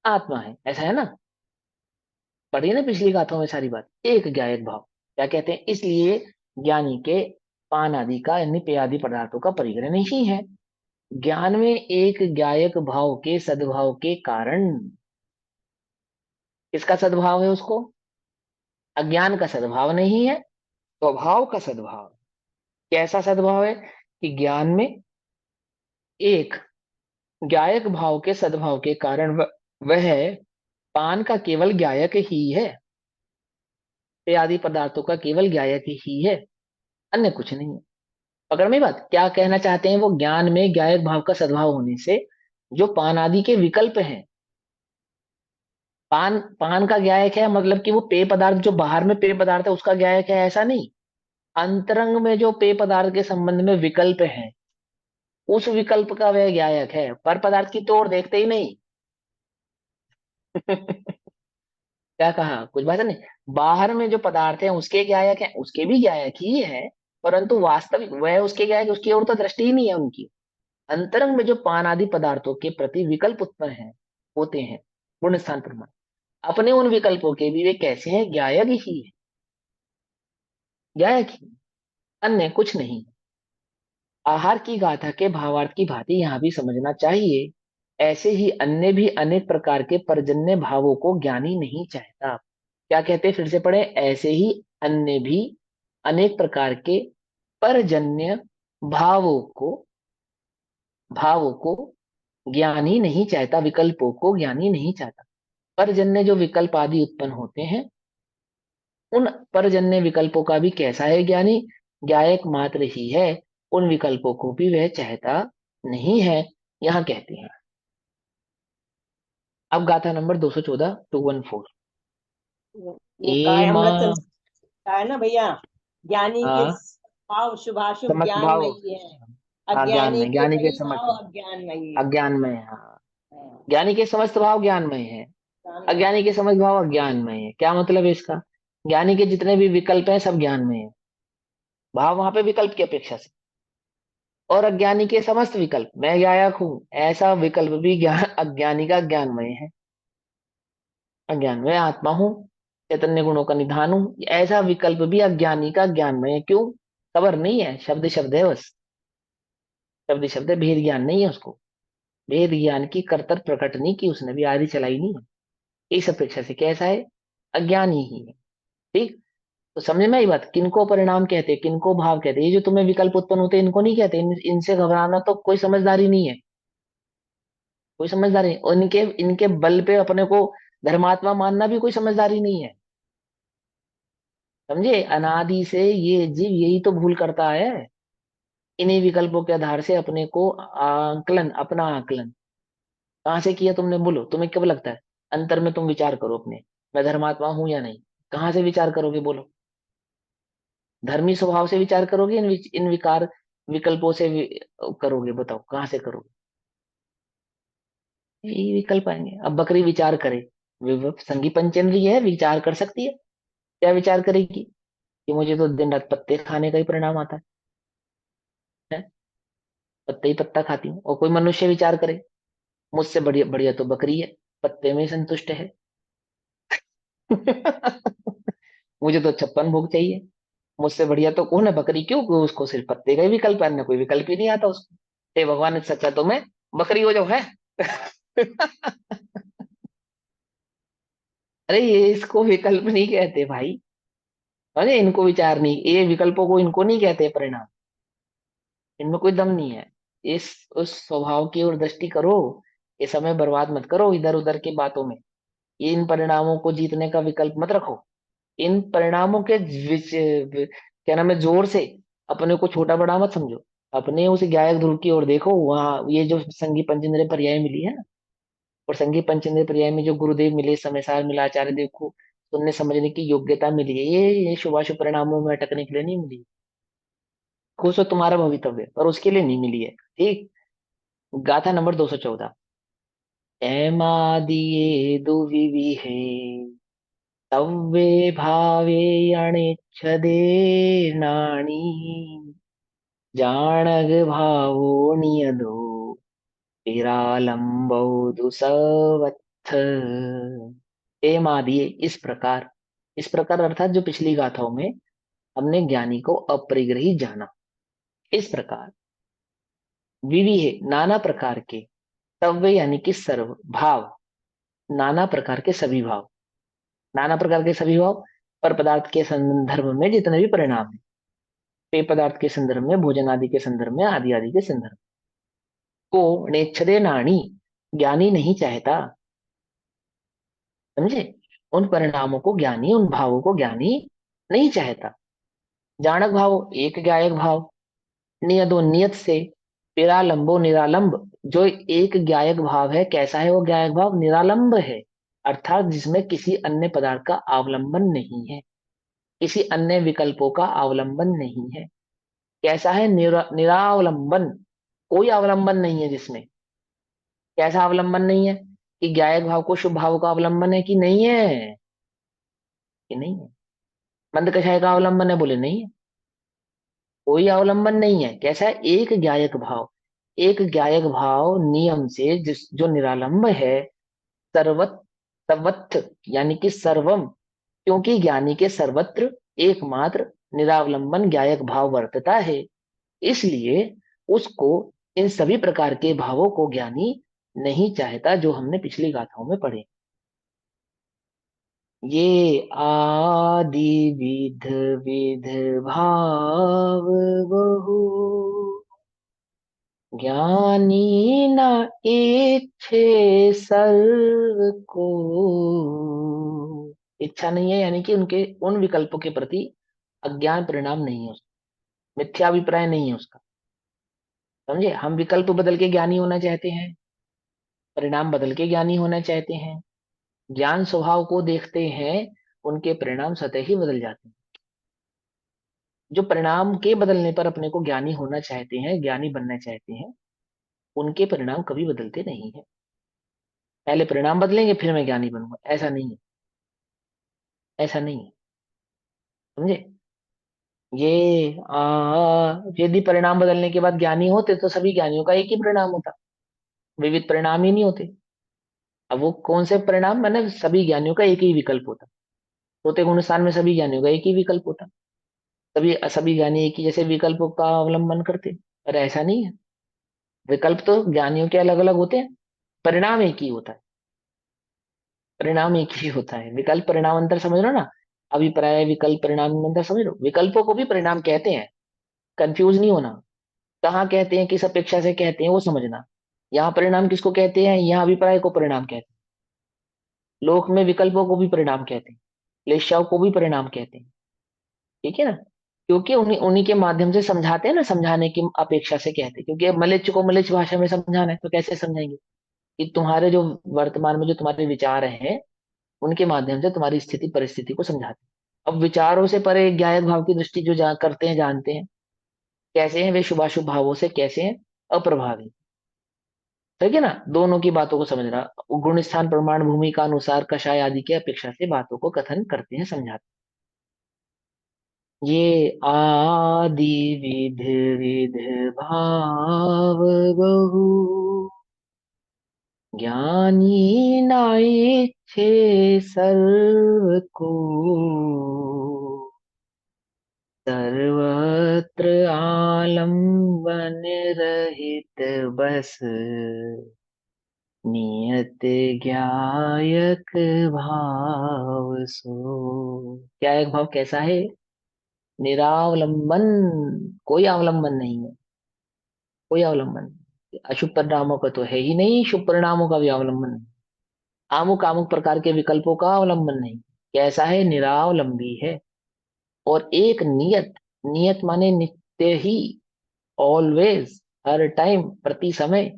आत्मा है। ऐसा है ना? पढ़िए ना पिछली गाथाओं में सारी बात। एक ज्ञायक भाव, क्या कहते हैं? इसलिए ज्ञानी के पान आदि का, यानी पेय आदि पदार्थों का परिग्रह नहीं है। ज्ञान में एक ज्ञायक भाव के सद्भाव के कारण, किसका सद्भाव है उसको? अज्ञान का सद्भाव नहीं है, स्वभाव का सद्भाव। कैसा सद्भाव है? कि ज्ञान में एक ज्ञायक भाव के सद्भाव के कारण वह पान का केवल ज्ञायक ही है, पेय आदि पदार्थों का केवल ज्ञायक ही है, अन्य कुछ नहीं है। पकड़ में बात? क्या कहना चाहते हैं वो? ज्ञान में ज्ञायक भाव का सद्भाव होने से जो पान आदि के विकल्प हैं, पान पान का ज्ञायक है, मतलब कि वो पेय पदार्थ जो बाहर में पेय पदार्थ है उसका ज्ञायक है, ऐसा नहीं। अंतरंग में जो पेय पदार्थ के संबंध में विकल्प है, उस विकल्प का वह ज्ञायक है। पर पदार्थ की तोड़ देखते ही नहीं। क्या कहा? कुछ बात नहीं। बाहर में जो पदार्थ है उसके ज्ञायक है, उसके भी ज्ञायक ही है, परंतु वास्तविक वह उसके ज्ञायक, उसकी ओर तो दृष्टि ही नहीं है उनकी। अंतरंग में जो पान आदि पदार्थों के प्रति विकल्प उत्पन्न है, होते हैं, गुण स्थान प्रमाण, अपने उन विकल्पों के भी वे कैसे हैं? ज्ञायक ही है, ज्ञायक ही, अन्य कुछ नहीं। आहार की गाथा के भावार्थ की भांति यहां भी समझना चाहिए। ऐसे ही अन्य भी अनेक प्रकार के परजन्य भावों को ज्ञानी नहीं चाहता। क्या कहते हैं? फिर से पढ़े। ऐसे ही अन्य भी अनेक प्रकार के परजन्य भावों को, भावों को ज्ञानी नहीं चाहता, विकल्पों को ज्ञानी नहीं चाहता। परजन्य जो विकल्प आदि उत्पन्न होते हैं, उन परजन्य विकल्पों का भी कैसा है ज्ञानी? ज्ञायक मात्र ही है, उन विकल्पों को भी वह चाहता नहीं है, यहां कहते हैं। अब गाथा नंबर 214, 214। वो ए काय अमृत माँ, संस्कार है ना भैया। ज्ञानी के हाँ, भाव शुभाशुभ समस्त भाव, ज्ञानमयी है, हाँ ज्ञान अज्ञानी में, के ज्ञानी के कई समस्त, भाव अज्ञानमयी है। अज्ञान में, हाँ। हाँ, ज्ञानी के समस्त भाव ज्ञान में है, ज्ञानमयी। अज्ञानी के समस्त भाव अज्ञान में है। क्या मतलब है इसका? ज्ञानी के जितने भी विकल्प हैं सब ज्ञान में है, भाव वहां पे विकल्प की अपेक्षा से। और अज्ञानी के समस्त विकल्प, मैं ज्ञायक हूं ऐसा विकल्प भी ज्ञान, अज्ञानी का ज्ञानमय है। अज्ञान में आत्मा हूं, चैतन्य गुणों का निधान हूं, ऐसा विकल्प भी अज्ञानी का ज्ञानमय है। क्यों? खबर नहीं है, शब्द शब्द है बस, शब्द शब्द है, भेद ज्ञान नहीं है उसको। भेद ज्ञान की करतर प्रकट नहीं की उसने, भी आदि चलाई नहीं है। इस अपेक्षा से कैसा है? अज्ञानी ही है। ठीक। तो समझ में आई बात, किनको परिणाम कहते हैं, किनको भाव कहते हैं। ये जो तुम्हें विकल्प उत्पन्न होते हैं इनको नहीं कहते, इनसे घबराना तो कोई समझदारी नहीं है, कोई समझदारी नहीं। और इनके इनके बल पे अपने को धर्मात्मा मानना भी कोई समझदारी नहीं है। समझे, अनादि से ये जीव यही तो भूल करता है, इन्हीं विकल्पों के आधार से अपने को आकलन, अपना आकलन कहाँ से किया तुमने, बोलो तुम्हें कब लगता है। अंतर में तुम विचार करो अपने, मैं धर्मात्मा हूं या नहीं, कहाँ से विचार करोगे बोलो। धर्मी स्वभाव से विचार करोगे, इन विकार विकल्पों से करोगे, बताओ कहाँ से करोगे। यही विकल्प आएंगे। अब बकरी विचार करे, संगी पंचेंद्रिय है, विचार कर सकती है। क्या विचार करेगी कि मुझे तो दिन रात पत्ते खाने का ही परिणाम आता है, पत्ते ही पत्ता खाती हूँ। और कोई मनुष्य विचार करे, मुझसे बढ़िया बढ़िया तो बकरी है, पत्ते में ही संतुष्ट है। मुझे तो 56 भोग चाहिए, मुझसे बढ़िया तो कौन है, बकरी। क्यों, उसको सिर्फ पत्ते का ही विकल्प है, अन्य कोई विकल्प ही नहीं आता उसको। हे भगवान, सच्चा तो मैं बकरी हो जाओ है। अरे ये इसको विकल्प नहीं कहते भाई, अरे इनको विचार नहीं, ये विकल्पों को इनको नहीं कहते परिणाम, इनमें कोई दम नहीं है। इस उस स्वभाव की ओर दृष्टि करो, ये समय बर्बाद मत करो इधर उधर की बातों में। ये इन परिणामों को जीतने का विकल्प मत रखो, इन परिणामों के क्या नाम है जोर से अपने को छोटा बड़ा मत समझो। अपने उस गायक ध्रुव की ओर देखो, वहां ये जो संगी पंचेंद्रिय पर्याय मिली है ना, और संगी पंचेंद्रिय पर्याय में जो गुरुदेव मिले, समय सार मिला, आचार्य देव को सुनने समझने की योग्यता मिली है, ये शुभाशुभ परिणामों में अटकने के लिए नहीं मिली। खुश हो तुम्हारा भवितव्य, पर उसके लिए नहीं मिली है। ठीक। गाथा नंबर 214। एमादिये दुविविहे तव्ये भावे अणिच्छदे नाणी जाणग भावो नियदो विरालंबो दुसवत्थ। एमादिये, इस प्रकार अर्थात जो पिछली गाथाओं में हमने ज्ञानी को अपरिग्रही जाना, इस प्रकार विविहे, नाना प्रकार के, तव्य यानी कि सर्व, भाव नाना प्रकार के सभी भाव, नाना प्रकार के सभी भाव, पर पदार्थ के संदर्भ में जितने भी परिणाम है, पेय पदार्थ के संदर्भ में, भोजन आदि के संदर्भ में, आदि आदि के संदर्भ को नेच्छदे नाणी, ज्ञानी नहीं चाहता। समझे, उन परिणामों को ज्ञानी, उन भावों को ज्ञानी नहीं चाहता। जाणक भाव, एक गायक भाव, नियदो नियत से, निरालंबो निरालंब, जो एक गायक भाव है, कैसा है वो गायक भाव, निरालंब है, अर्थात जिसमें किसी अन्य पदार्थ का अवलंबन नहीं है, किसी अन्य विकल्पों का अवलंबन नहीं है। कैसा है, निरावलंबन, कोई अवलंबन नहीं है जिसमें। कैसा अवलंबन नहीं है, कि गायक भाव को शुभ भाव का अवलंबन है कि नहीं है, कि नहीं है। मंद कषाय का अवलंबन है, बोले नहीं है, कोई अवलंबन नहीं है। कैसा है, एक गायक भाव, एक गायक भाव नियम से, जिस जो निरालंब है, सर्वत सर्वत्र यानी कि सर्वम, क्योंकि ज्ञानी के सर्वत्र एकमात्र निरावलंबन गायक भाव वर्तता है, इसलिए उसको इन सभी प्रकार के भावों को ज्ञानी नहीं चाहता, जो हमने पिछली गाथाओं में पढ़े। ये आदि विध विध भाव बहु ज्ञानी न इच्छे सर्व को। इच्छा नहीं है यानी कि उनके उन विकल्पों के प्रति अज्ञान परिणाम नहीं है उसका, मिथ्या अभिप्राय नहीं है उसका। समझे, हम विकल्प बदल के ज्ञानी होना चाहते हैं, परिणाम बदल के ज्ञानी होना चाहते हैं, ज्ञान स्वभाव को देखते हैं, उनके परिणाम स्वतः ही बदल जाते हैं। जो परिणाम के बदलने पर अपने को ज्ञानी होना चाहते हैं, ज्ञानी बनना चाहते हैं, उनके परिणाम कभी बदलते नहीं है। पहले परिणाम बदलेंगे फिर मैं ज्ञानी बनूंगा, ऐसा नहीं है, ऐसा नहीं है। समझे, ये यदि परिणाम बदलने के बाद ज्ञानी होते तो सभी ज्ञानियों का एक ही परिणाम होता, विविध परिणाम ही नहीं होते। अब वो कौन से परिणाम, मैंने सभी ज्ञानियों का एक ही विकल्प होता, होते गुण स्थान में सभी ज्ञानियों का एक ही विकल्प होता, सभी सभी ज्ञानी एक ही जैसे विकल्पों का अवलंबन करते। पर ऐसा नहीं है, विकल्प तो ज्ञानियों के अलग अलग होते हैं, परिणाम एक ही होता है, परिणाम एक ही होता है। विकल्प परिणाम अंतर समझ लो ना, अभिप्राय विकल्प परिणाम में अंतर समझ लो। विकल्पों को भी परिणाम कहते हैं, कंफ्यूज नहीं होना। कहाँ कहते हैं, किस अपेक्षा से कहते हैं, वो समझना। यहाँ परिणाम किसको कहते हैं, यहाँ अभिप्राय को परिणाम कहते हैं। लोक में विकल्पों को भी परिणाम कहते हैं, लेशाओं को भी परिणाम कहते हैं। ठीक है ना, क्योंकि उन्हीं उन्हीं के माध्यम से समझाते हैं ना, समझाने की अपेक्षा से कहते हैं। क्योंकि अब मलेच्छ को मलेच्छ भाषा में समझाना है तो कैसे समझाएंगे, कि तुम्हारे जो वर्तमान में जो तुम्हारे विचार हैं उनके माध्यम से तुम्हारी स्थिति परिस्थिति को समझाते हैं। अब विचारों से परे ज्ञायक भाव की दृष्टि जो करते हैं, जानते हैं कैसे हैं वे, शुभाशुभ भावों से कैसे हैं, अप्रभावी। ठीक है ना, दोनों की बातों को समझना। गुण स्थान प्रमाण भूमि का अनुसार कषाय आदि की अपेक्षा से बातों को कथन करते हैं, समझाते हैं। ये आदि विध विध भाव बहु, ज्ञानी नाइच्छे सर्व को, सर्वत्र आलम्बन रहित बस, नियत ज्ञायक भाव सो। ज्ञायक भाव कैसा है, निरावलंबन, कोई अवलंबन नहीं है, कोई अवलंबन नहीं। अशुभ परिणामों का तो है ही नहीं, शुभ परिणामों का भी अवलंबन नहीं, आमुक आमुक प्रकार के विकल्पों का अवलंबन नहीं। कैसा है, निरावलंबी है। और एक नियत, नियत माने नित्य ही, ऑलवेज, हर टाइम, प्रति समय,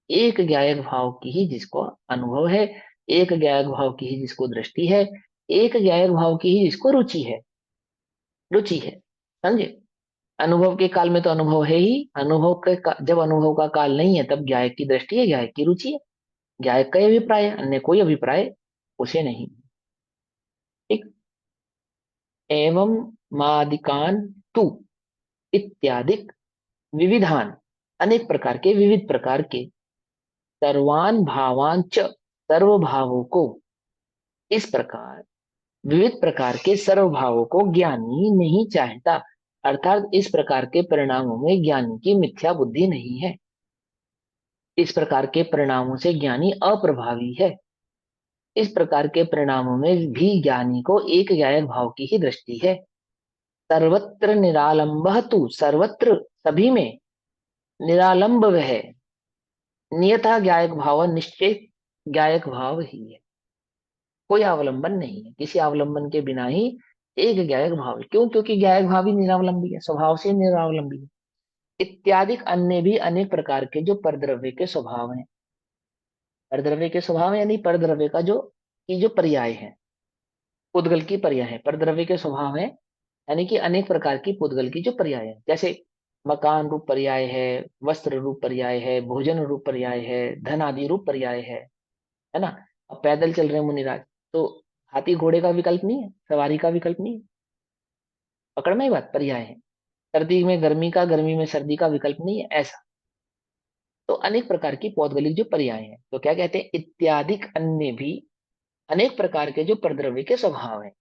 एक ज्ञायक भाव की ही जिसको अनुभव है, एक ज्ञायक भाव की ही जिसको दृष्टि है, एक ज्ञायक भाव की ही जिसको रुचि है, रुचि है। समझे, अनुभव के काल में तो अनुभव है ही, अनुभव के जब अनुभव का काल नहीं है तब ज्ञायक की दृष्टि है, ज्ञायक की रुचि है, ज्ञायक का ही अभिप्राय है, अन्य कोई अभिप्राय उसे नहीं। ठीक। एवं मादिकान तु इत्यादिक विविधान, अनेक प्रकार के, विविध प्रकार के, सर्वान भावान च, सर्व भावों को, इस प्रकार विविध प्रकार के सर्व भावों को ज्ञानी नहीं चाहता। अर्थात इस प्रकार के परिणामों में ज्ञानी की मिथ्या बुद्धि नहीं है, इस प्रकार के परिणामों से ज्ञानी अप्रभावी है, इस प्रकार के परिणामों में भी ज्ञानी को एक ज्ञायक भाव की ही दृष्टि है। सर्वत्र निरालंब तु, सर्वत्र, सभी में, निरालंब है, नियता ज्ञायक भाव, निश्चित ज्ञायक भाव ही है, कोई अवलंबन नहीं है, किसी अवलंबन के बिना ही एक ज्ञायक भाव है। क्यों, क्योंकि ज्ञायक भाव ही निरावलंबी है, स्वभाव से निरावलंबी है। इत्यादि अन्य भी अनेक प्रकार के जो परद्रव्य के स्वभाव हैं, परद्रव्य के स्वभाव यानी परद्रव्य का जो, की जो पर्याय है, पुद्गल की पर्याय है, परद्रव्य के स्वभाव है, यानी कि अनेक प्रकार की पुद्गल की जो पर्याय है। जैसे मकान रूप पर्याय है, वस्त्र रूप पर्याय है, भोजन रूप पर्याय है, धन आदि रूप पर्याय है ना। अब पैदल चल रहे हैं मुनिराज, तो हाथी घोड़े का विकल्प नहीं है, सवारी का विकल्प नहीं है, पकड़ में ही बात, पर्याय है। सर्दी में गर्मी का, गर्मी में सर्दी का विकल्प नहीं है, ऐसा। तो अनेक प्रकार की पौद्गलिक जो पर्याय है, तो क्या कहते हैं, इत्यादि अन्य भी अनेक प्रकार के जो परद्रव्य के स्वभाव है,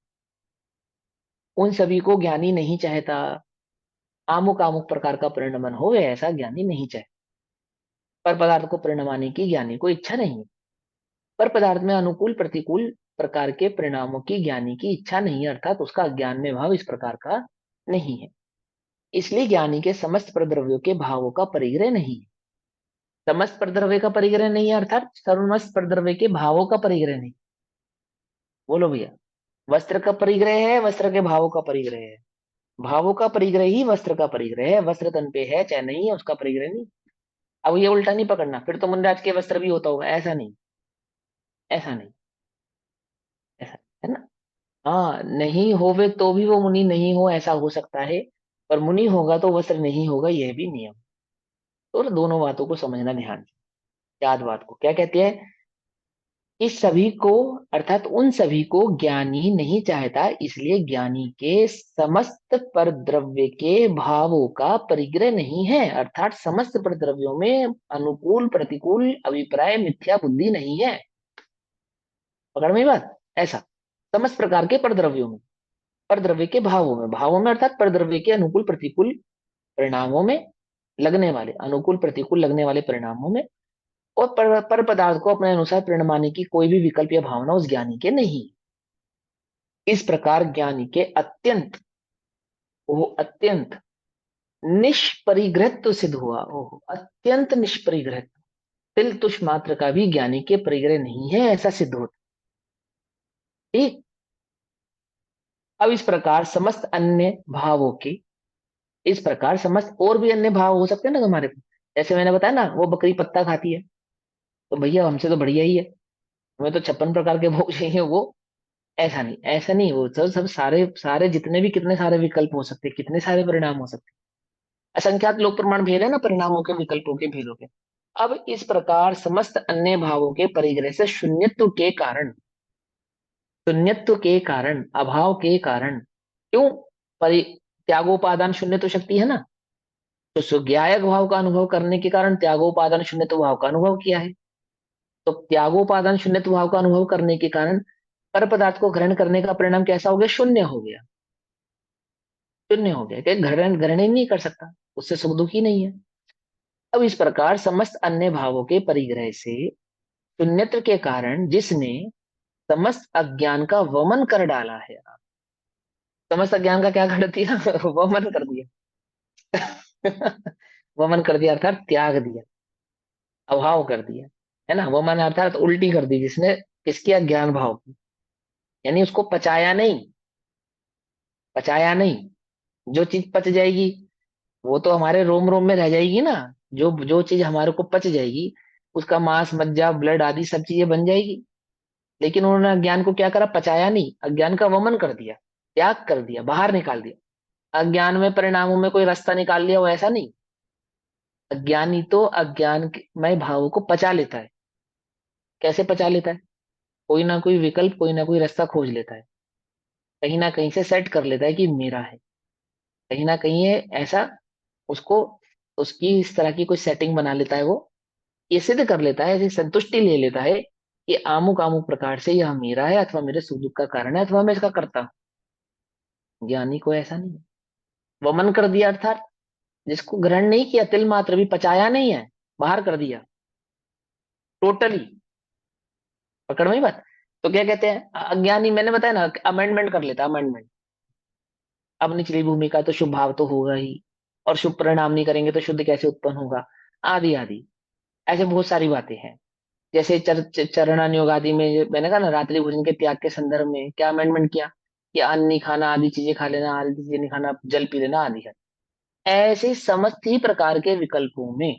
उन सभी को ज्ञानी नहीं चाहता। आमुक आमुक प्रकार का परिणमन हो ऐसा ज्ञानी नहीं चाहे, पर पदार्थ को परिणमाने की ज्ञानी को इच्छा नहीं है, पर पदार्थ में अनुकूल प्रतिकूल प्रकार के परिणामों की ज्ञानी की इच्छा नहीं है, अर्थात उसका ज्ञान में भाव इस प्रकार का नहीं है। इसलिए ज्ञानी के समस्त प्रद्रव्यों के भावों का परिग्रह नहीं है, समस्त प्रद्रव्य का परिग्रह नहीं है, अर्थात समस्त प्रद्रव्य के भावों का परिग्रह नहीं। बोलो भैया, वस्त्र का परिग्रह है, वस्त्र के भावों का परिग्रह है, भावों का परिग्रह ही वस्त्र का परिग्रह है, वस्त्र तन पे है चाहे नहीं है उसका परिग्रह नहीं। अब ये उल्टा नहीं पकड़ना, फिर तो मुनिराज के वस्त्र भी होता होगा, ऐसा नहीं, ऐसा नहीं, ऐसा है ना। हाँ, नहीं होवे तो भी वो मुनि नहीं हो, ऐसा हो सकता है, पर मुनि होगा तो वस्त्र नहीं होगा, यह भी नियम। तो दोनों बातों को समझना ध्यान से। याद बात को क्या कहते हैं, इस सभी को, अर्थात उन सभी को ज्ञानी नहीं चाहता, इसलिए ज्ञानी के समस्त परद्रव्य के भावों का परिग्रह नहीं है, अर्थात समस्त परद्रव्यों में अनुकूल प्रतिकूल अभिप्राय मिथ्या बुद्धि नहीं है। पकड़ में बात, ऐसा समस्त प्रकार के परद्रव्यों में, परद्रव्य के भावों में, भावों में अर्थात परद्रव्य के अनुकूल प्रतिकूल परिणामों में लगने वाले, अनुकूल प्रतिकूल लगने वाले परिणामों में, और पर पदार्थ को अपने अनुसार परिणमाने की कोई भी विकल्प या भावना उस ज्ञानी के नहीं। इस प्रकार ज्ञानी के अत्यंत निष्परिग्रहित्व सिद्ध हुआ। ओहो, अत्यंत निष्परिग्रहित्व, तिल तुष मात्र का भी ज्ञानी के परिग्रह नहीं है, ऐसा सिद्ध होता। ठीक। अब इस प्रकार समस्त अन्य भावों की, इस प्रकार समस्त और भी अन्य भाव हो सकते हैं ना हमारे को। जैसे मैंने बताया ना, वो बकरी पत्ता खाती है, तो भैया हमसे तो बढ़िया ही है, हमें तो 56 प्रकार के भोग चाहिए। वो ऐसा नहीं, ऐसा नहीं, वो सब सब सारे सारे जितने भी, कितने सारे विकल्प हो सकते हैं, कितने सारे परिणाम हो सकते हैं। असंख्यात लोक प्रमाण भेद है ना परिणामों के, विकल्पों के भेदों के। अब इस प्रकार समस्त अन्य भावों के परिग्रह से शून्यत्व के कारण, शून्यत्व के कारण, अभाव के कारण, क्यों त्यागोपादान शून्यत्व शक्ति है ना, तो सुज्ञायक भाव का अनुभव करने के कारण त्यागोपादान शून्यत्व भाव का अनुभव किया है। तो त्यागोपादान शून्यत्व भाव का अनुभव करने के कारण पर पदार्थ को ग्रहण करने का परिणाम कैसा हो गया? शून्य हो गया, शून्य हो गया, कि ग्रहण ग्रहण ही नहीं कर सकता, उससे सुख दुख ही नहीं है। अब इस प्रकार समस्त अन्य भावों के परिग्रह से शून्यत्व के कारण जिसने समस्त अज्ञान का वमन कर डाला है, समस्त अज्ञान का क्या कर दिया? वमन कर दिया। वमन कर दिया अर्थात त्याग दिया, अभाव कर दिया, है ना। वमन अर्थात उल्टी कर दी, जिसने किसकी? अज्ञान भाव की, यानी उसको पचाया नहीं, पचाया नहीं। जो चीज पच जाएगी वो तो हमारे रोम रोम में रह जाएगी ना। जो जो चीज हमारे को पच जाएगी उसका मांस मज्जा ब्लड आदि सब चीजें बन जाएगी। लेकिन उन्होंने अज्ञान को क्या करा? पचाया नहीं, अज्ञान का वमन कर दिया, त्याग कर दिया, बाहर निकाल दिया। अज्ञान में परिणामों में कोई रास्ता निकाल लिया, वो ऐसा नहीं। अज्ञानी तो में भावों को पचा लेता है। कैसे पचा लेता है? कोई ना कोई विकल्प, कोई ना कोई रास्ता खोज लेता है, कहीं ना कहीं से सेट कर लेता है कि मेरा है, कहीं ना कहीं ये ऐसा उसको, उसकी इस तरह की कोई सेटिंग बना लेता है। वो ये सिद्ध कर लेता है, ऐसी संतुष्टि ले लेता है कि आमुक आमुक प्रकार से यह मेरा है, अथवा मेरे सुख दुख का कारण है, अथवा मैं इसका करता हूँ। ज्ञानी को ऐसा नहीं है। वमन कर दिया अर्थात जिसको ग्रहण नहीं किया, तिल मात्र भी पचाया नहीं है, बाहर कर दिया टोटली। पकड़ में बात। तो क्या कहते हैं? अज्ञानी, मैंने बताया ना, अमेंडमेंट कर लेता, अमेंडमेंट। अब निचली भूमि का तो शुभ भाव तो होगा ही, और शुभ परिणाम नहीं करेंगे तो शुद्ध कैसे उत्पन्न होगा, आदि आदि, ऐसे बहुत सारी बातें हैं। जैसे चरणान योग आदि में मैंने कहा ना, रात्रि भोजन के त्याग के संदर्भ में क्या अमेंडमेंट किया कि अन्न नहीं खाना, आदि चीजें खा लेना, आदि चीजें नहीं खाना, जल पी लेना, आदि है। ऐसे समस्त ही प्रकार के विकल्पों में,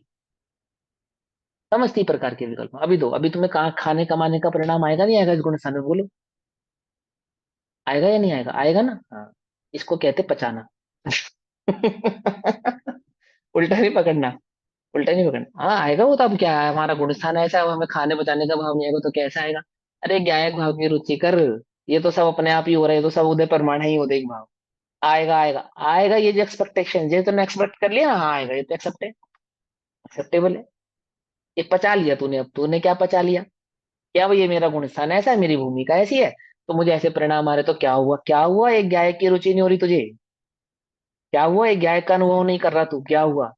समस्त ही प्रकार के विकल्प, अभी दो, अभी तुम्हें कहा खाने कमाने का परिणाम आएगा नहीं आएगा इस गुण स्थान में? बोलो, आएगा या नहीं आएगा? आएगा ना। हाँ, इसको कहते पचाना। उल्टा नहीं पकड़ना, उल्टा नहीं पकड़ना। हाँ आएगा वो तो, अब क्या है, हमारा गुण स्थान ऐसा है, अब हमें खाने बचाने का भाव नहीं आएगा तो कैसा आएगा? अरे गायक भाव की रुचि कर, ये तो सब अपने आप ही हो रहा है, ये तो सब उदय प्रमाण ही उदय भाव। आएगा आएगा आएगा, ये जो एक्सपेक्टेशन, ये तुमने एक्सपेक्ट कर लिया ना, हाँ आएगा, ये तो एक्सेप्टेबल है। ये पचा लिया तूने। अब तूने क्या पचा लिया? क्या भाई, ये मेरा गुण स्थान ऐसा है, मेरी भूमिका ऐसी है, तो मुझे ऐसे परिणाम आ रहे, तो क्या हुआ? क्या हुआ? एक गायक की रुचि नहीं हो रही तुझे? क्या हुआ? एक गायक का अनुभव नहीं कर रहा तू? क्या हुआ?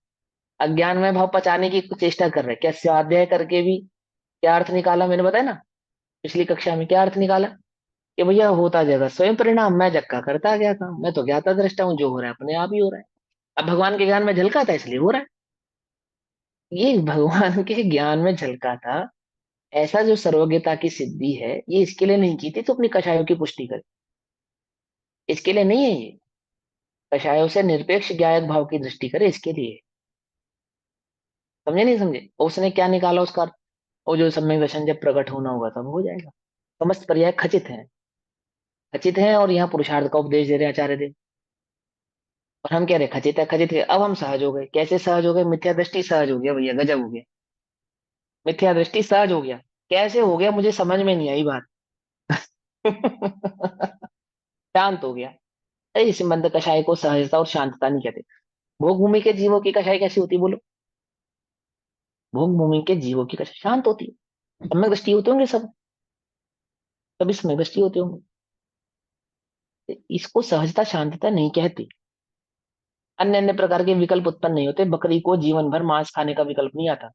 अज्ञान में भाव पचाने की चेष्टा कर रहे। क्या स्वाध्याय करके भी क्या अर्थ निकाला? मैंने बताया ना पिछली कक्षा में, क्या अर्थ निकाला कि भैया होता जाएगा स्वयं परिणाम, मैं जक्का करता गया काम, मैं तो ज्ञाता दृष्टा हूँ, जो हो रहा है अपने आप ही हो रहा है। अब भगवान के ज्ञान में झलका था इसलिए हो रहा है। ये भगवान के ज्ञान में झलका था, ऐसा जो सर्वज्ञता की सिद्धि है, ये इसके लिए नहीं की थी तो अपनी कषायों की पुष्टि करे, इसके लिए नहीं है ये। कषायों से निरपेक्ष ज्ञायक भाव की दृष्टि करे, इसके लिए। समझे नहीं समझे? और उसने क्या निकाला उसका अर्थ? वो जो समय वचन जब प्रकट होना होगा तब हो जाएगा। समस्त पर्याय खचित हैं, खचित हैं, और यहाँ पुरुषार्थ का उपदेश दे रहे हैं आचार्य देव। और हम कह रहे खचित है, खचित है। अब हम सहज हो गए। कैसे सहज हो गए? मिथ्या दृष्टि सहज हो गया भैया, गजब हो गया। मिथ्या दृष्टि सहज हो गया। कैसे हो गया मुझे समझ में नहीं आई बात। शांत हो गया। इस संबंध कषाय को सहजता और शांतता नहीं कहते। भोग भूमि के जीवों की कषाय कैसी होती बोलो? भोग भूमि के जीवों की कषाय शांत होती है। सम्यक दृष्टि होते होंगे सब, सभी सम्यक दृष्टि होते होंगे। इसको सहजता शांतता नहीं कहते। अन्य अन्य प्रकार के विकल्प उत्पन्न नहीं होते। बकरी को जीवन भर मांस खाने का विकल्प नहीं आता।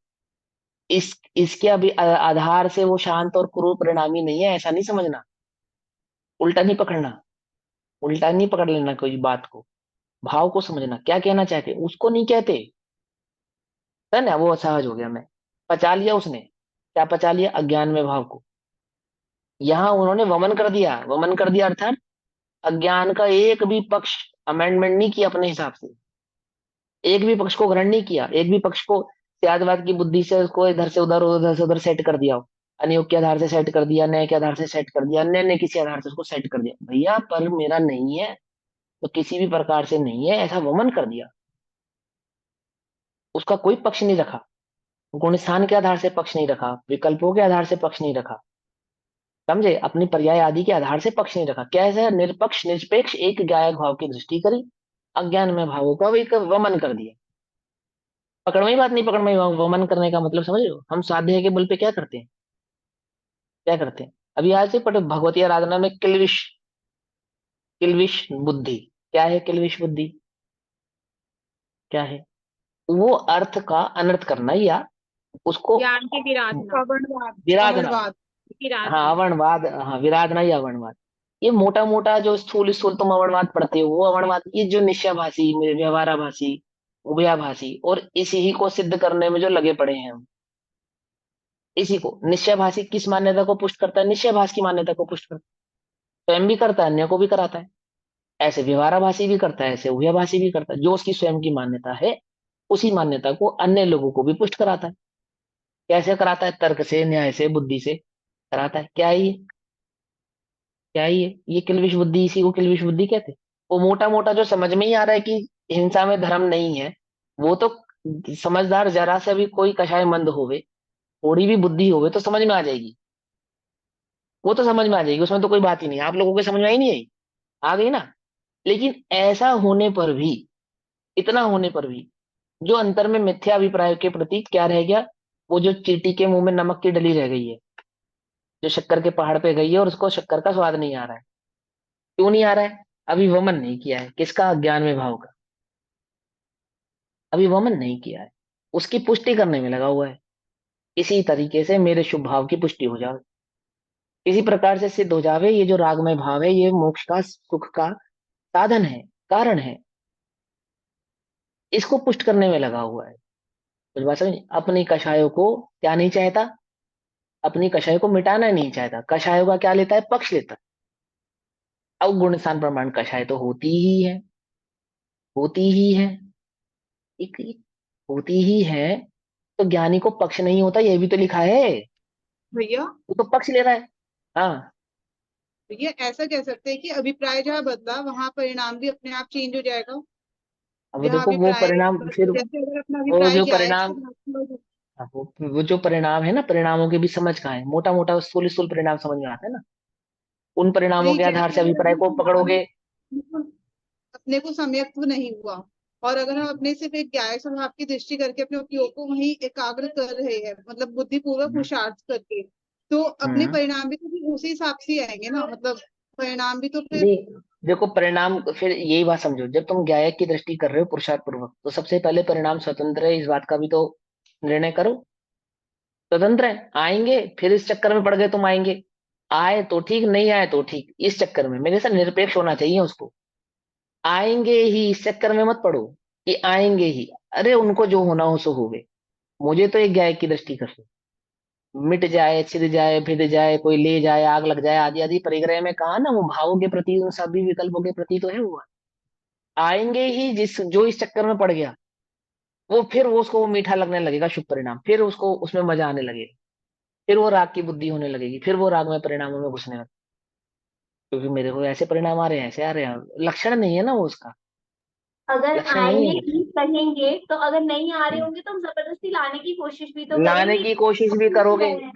इसके अभी आधार से वो शांत और क्रूर परिणामी नहीं है, ऐसा नहीं समझना, उल्टा नहीं पकड़ना। उल्टा नहीं पकड़ लेना कोई बात को, भाव को समझना क्या कहना चाहते उसको नहीं कहते, है ना। वो असहज हो गया, मैं पचा लिया उसने, क्या पचा लिया, अज्ञान में भाव को। यहाँ उन्होंने वमन कर दिया, वमन कर दिया अर्थात अज्ञान का एक भी पक्ष अमेंडमेंट नहीं किया अपने हिसाब से, एक भी पक्ष को ग्रहण नहीं किया, एक भी पक्ष को त्यागवाद की बुद्धि से उसको इधर से उधर से उधर सेट कर दिया हो, अनियोग के आधार से सेट कर दिया, नए के आधार से सेट कर दिया, नए ने किसी आधार से उसको सेट कर दिया, भैया पर मेरा नहीं है तो किसी भी प्रकार से नहीं है, ऐसा वमन कर दिया। उसका कोई पक्ष नहीं रखा, गुण स्थान के आधार से पक्ष नहीं रखा, विकल्पों के आधार से पक्ष नहीं रखा, समझे, अपनी पर्याय आदि के आधार से पक्ष नहीं रखा, कैसे निरपक्ष निरपेक्ष एक गायक भाव की दृष्टि करी, अज्ञान में भावों का एक वमन कर दिया। पकड़वाई बात नहीं, पकड़वाई वमन करने का मतलब समझ रहे हो, हम साध्य के बल पे क्या करते हैं, क्या करते हैं। अभी आज से पढ़ो भगवती आराधना में किल्विश, किल्विश बुद्धि, क्या है किल्विश बुद्धि, क्या है, वो अर्थ का अनर्थ करना या उसको ज्ञान के विराधना, अवर्णवाद, विराधना, अवर्णवाद। हाँ विराधना। अवर्णवाद, हाँ विराधना या अवर्णवाद। ये मोटा मोटा जो स्थूल स्थूल तुम अवर्णवाद पढ़ते हो वो अवर्णवाद, ये जो निश्चयभाषी व्यवहाराभाषी उभयाभाषी और इसी ही को सिद्ध करने में जो लगे पड़े हैं हम, इसी को निश्चयभाषी किस मान्यता को पुष्ट करता है, निश्चयभाष की मान्यता को पुष्ट करता है, स्वयं भी करता है अन्य को भी कराता है, ऐसे व्यवहाराभाषी भी करता है, ऐसे उभयभाषी भी करता है, जो उसकी स्वयं की मान्यता है उसी मान्यता को अन्य लोगों को भी पुष्ट कराता है। कैसे कराता है, तर्क से, न्याय से, बुद्धि से कराता है। क्या है ये, क्या है ये किल्विश बुद्धि, इसी को किल्विश बुद्धि कहते हैं। वो मोटा मोटा जो समझ में ही आ रहा है कि हिंसा में धर्म नहीं है, वो तो समझदार जरा सा भी कोई कषाय मंद होवे, थोड़ी भी बुद्धि होवे तो समझ में आ जाएगी, वो तो समझ में आ जाएगी, उसमें तो कोई बात ही नहीं। आप लोगों को समझ में आई नहीं आई, आ गई ना। लेकिन ऐसा होने पर भी, इतना होने पर भी जो अंतर में मिथ्या अभिप्राय के प्रति क्या रह गया, वो जो चींटी के मुंह में नमक की डली रह गई है, जो शक्कर के पहाड़ पे गई है और उसको शक्कर का स्वाद नहीं आ रहा है। क्यों नहीं आ रहा है, अभी वमन नहीं किया है, किसका, अज्ञान में भाव का, अभी वमन नहीं किया है, उसकी पुष्टि करने में लगा हुआ है। इसी तरीके से मेरे शुभ भाव की पुष्टि हो जाए, इसी प्रकार से सिद्ध हो जावे ये जो रागमय भाव है ये मोक्ष का सुख का साधन है, कारण है, इसको पुष्ट करने में लगा हुआ है। कुछ बात समझ, अपनी कषायों को क्या नहीं चाहता, अपनी कषाय को मिटाना नहीं चाहता, कषायों का क्या लेता है, पक्ष लेता है। अब गुण स्थान प्रमाण कषाय तो होती ही है, होती ही है, एक होती ही है, तो ज्ञानी को पक्ष नहीं होता, ये भी तो लिखा है, भैया, वो तो पक्ष ले रहा है। हाँ, भैया ऐसा कह सकते हैं कि अभिप्राय जहाँ बदला वहां परिणाम भी अपने आप चेंज हो जाएगा। अब जहाँ देखो वो अभिप्राय परिणाम फिर, जैसे अगर अपना वो अभिप्राय जो ज्ञायक परिणाम, हाँ, वो जो परिणाम है ना, परिणामों के भी समझ कहाँ है, मोटा मोटा स्थूल स्थूल परिणाम समझ में आता है ना, उन परिणामों नहीं, के आधार जैसे से अगर अभिप्राय को पकड़ोगे। अपने को सम्यक्त्व नहीं हुआ और अगर हम अपने सिर्फ एक ज्ञायक स्वभाव की दृष्टि करके अपने उपयोग को वहीं एकाग्र कर रहे हैं, मतलब बुद्धिपूर्वक हम्म, पुरुषार्थ करके, तो अपने हम्म। परिणाम भी तो फिर उसी हिसाब से ही आएंगे ना, मतलब परिणाम भी तो फिर। नहीं, देखो परिणाम फिर यही बात समझो, जब तुम गायक की दृष्टि कर रहे हो पुरुषार्थ पूर्वक तो सबसे पहले परिणाम स्वतंत्र है, इस बात का भी तो निर्णय करो, स्वतंत्र है, आएंगे, फिर इस चक्कर में पड़ गए तुम, आएंगे, आए तो ठीक, नहीं आए तो ठीक, इस चक्कर में मेरे साथ निरपेक्ष होना चाहिए उसको, आएंगे ही, इस चक्कर में मत पड़ो कि आएंगे ही, अरे उनको जो होना हो सो होवे, मुझे तो एक गायक की दृष्टि कर लो, मिट जाए, छिद जाए, भिद जाए, कोई ले जाए, आग लग जाए, आदि आदि परिग्रह में कहा ना, वो भावों के प्रति, उन सभी विकल्पों के प्रति तो है वो, आएंगे ही, जिस जो इस चक्कर में पड़ गया वो फिर वो उसको वो मीठा लगने लगेगा शुभ परिणाम, फिर उसको उसमें मजा आने लगेगा, फिर वो राग की बुद्धि होने लगेगी, फिर वो राग में परिणामों में घुसने लगेगा, क्योंकि मेरे को ऐसे परिणाम आ रहे हैं, ऐसे आ रहे हैं, लक्षण नहीं है ना वो उसका, अगर लक्षण नहीं आएंगे है। ही कहेंगे तो अगर नहीं आ रहे हम्म। होंगे तो हम जबरदस्ती लाने की कोशिश भी तो लाने करेंगे। की कोशिश भी पूछ करोगे, रहे हैं,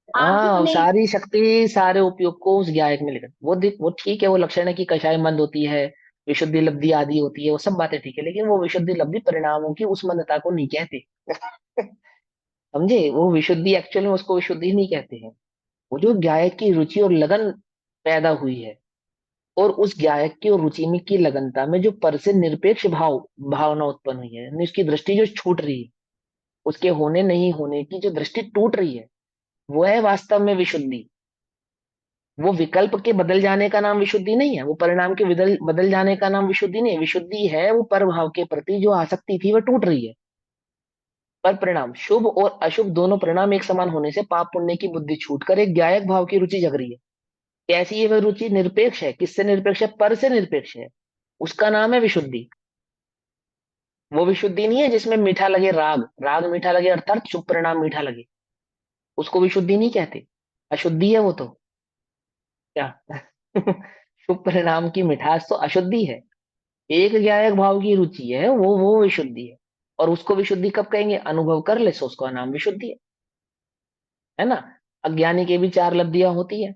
आप ही हाँ, नहीं। सारी शक्ति सारे उपयोग को उस गायक में लेकर, वो ठीक है, वो लक्षण है कि कषाय मंद होती है, विशुद्धि लब्धि आदि होती है, वो सब बातें ठीक है, लेकिन वो विशुद्धि लब्धि परिणामों की उस मंदता को नहीं कहते। समझे, वो विशुद्धि एक्चुअल में उसको विशुद्धि नहीं कहते हैं, वो जो गायक की रुचि और लगन पैदा हुई है, और उस गायक की और रुचि में की लगनता में जो पर से निरपेक्ष भावना उत्पन्न हुई है, यानी उसकी दृष्टि जो छूट रही है, उसके होने नहीं होने की जो दृष्टि टूट रही है, वो है वास्तव में विशुद्धि। वो विकल्प के बदल जाने का नाम विशुद्धि नहीं है, वो परिणाम के बदल बदल जाने का नाम विशुद्धि नहीं है। विशुद्धि है वो पर भाव के प्रति जो आसक्ति थी वह टूट रही है। पर परिणाम शुभ और अशुभ दोनों परिणाम एक समान होने से पाप पुण्य की बुद्धि छूटकर एक ज्ञायक भाव की रुचि जग रही है। कैसी है वह रुचि? निरपेक्ष है। किससे निरपेक्ष है? पर से निरपेक्ष है। उसका नाम है विशुद्धि। वो विशुद्धि नहीं है जिसमें मीठा लगे राग, राग मीठा लगे अर्थात शुभ परिणाम मीठा लगे, उसको विशुद्धि नहीं कहते, अशुद्धि है वो तो। क्या शुभ परिणाम की मिठास तो अशुद्धि है। एक ज्ञायक भाव की रुचि है, वो विशुद्धि है। और उसको विशुद्धि कब कहेंगे? अनुभव कर ले सो उसका नाम विशुद्धि है ना। अज्ञानी के भी चार लब्धियां होती है,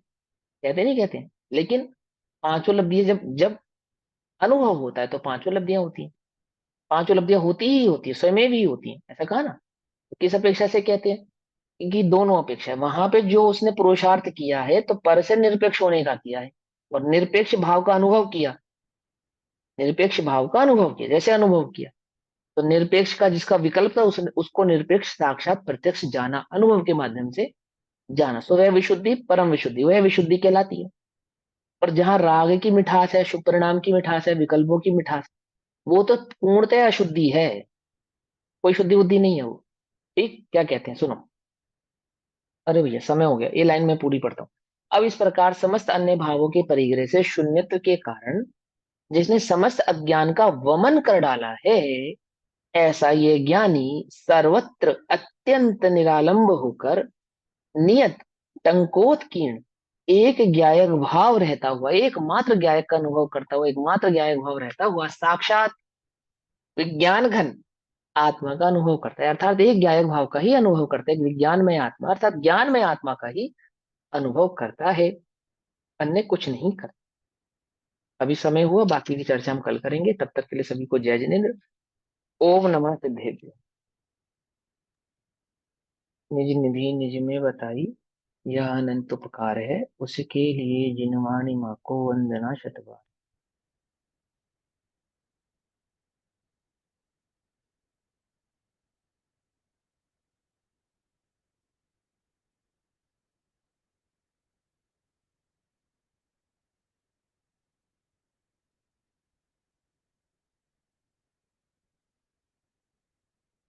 कहते नहीं कहते? लेकिन पांचों लब्धियां जब जब अनुभव होता है तो पांचों लब्धियां होती हैं। पांचों लब्धियां होती ही होती है, स्वयं भी होती है, ऐसा कहा ना। तो किस अपेक्षा से कहते हैं? क्योंकि दोनों अपेक्षा है। वहां पे जो उसने पुरुषार्थ किया है तो पर से निरपेक्ष होने का किया है, और निरपेक्ष भाव का अनुभव किया। निरपेक्ष भाव का अनुभव किया, जैसे अनुभव किया। तो निरपेक्ष का जिसका विकल्प था उसने उसको निरपेक्ष साक्षात प्रत्यक्ष जाना, अनुभव के माध्यम से जाना। सो वह विशुद्धि परम विशुद्धि, वह विशुद्धि कहलाती है। और जहां राग की मिठास है, शुभ परिणाम की मिठास है, विकल्पों की मिठास, वो तो पूर्णतः अशुद्धि है, कोई शुद्धि बुद्धि नहीं है वो। ठीक, क्या कहते हैं सुनो। अरे भैया समय हो गया, ये लाइन मैं पूरी पढ़ता हूँ। अब इस प्रकार समस्त अन्य भावों के परिग्रह से शून्यत्व के कारण जिसने समस्त अज्ञान का वमन कर डाला है, ऐसा ये ज्ञानी सर्वत्र अत्यंत निरालंब होकर नियत टंकोत्कीर्ण एक ज्ञायक भाव रहता हुआ, एकमात्र ज्ञायक का अनुभव करता हुआ, एकमात्र ज्ञायक भाव रहता हुआ साक्षात विज्ञान घन आत्मा का अनुभव करता है। अर्थात एक ज्ञायक भाव का ही अनुभव करता है, एक विज्ञानमय आत्मा अर्थात ज्ञानमय आत्मा का ही अनुभव करता है, अन्य कुछ नहीं करता। अभी समय हुआ, बाकी की चर्चा हम कल करेंगे। तब तक के लिए सभी को जय जिनेन्द्र। ओम नमः सिद्धेभ्यो। निज निधि निज में बताई, यह अनंत उपकार है, उसके लिए जिनवाणी माँ को वंदना शतबार।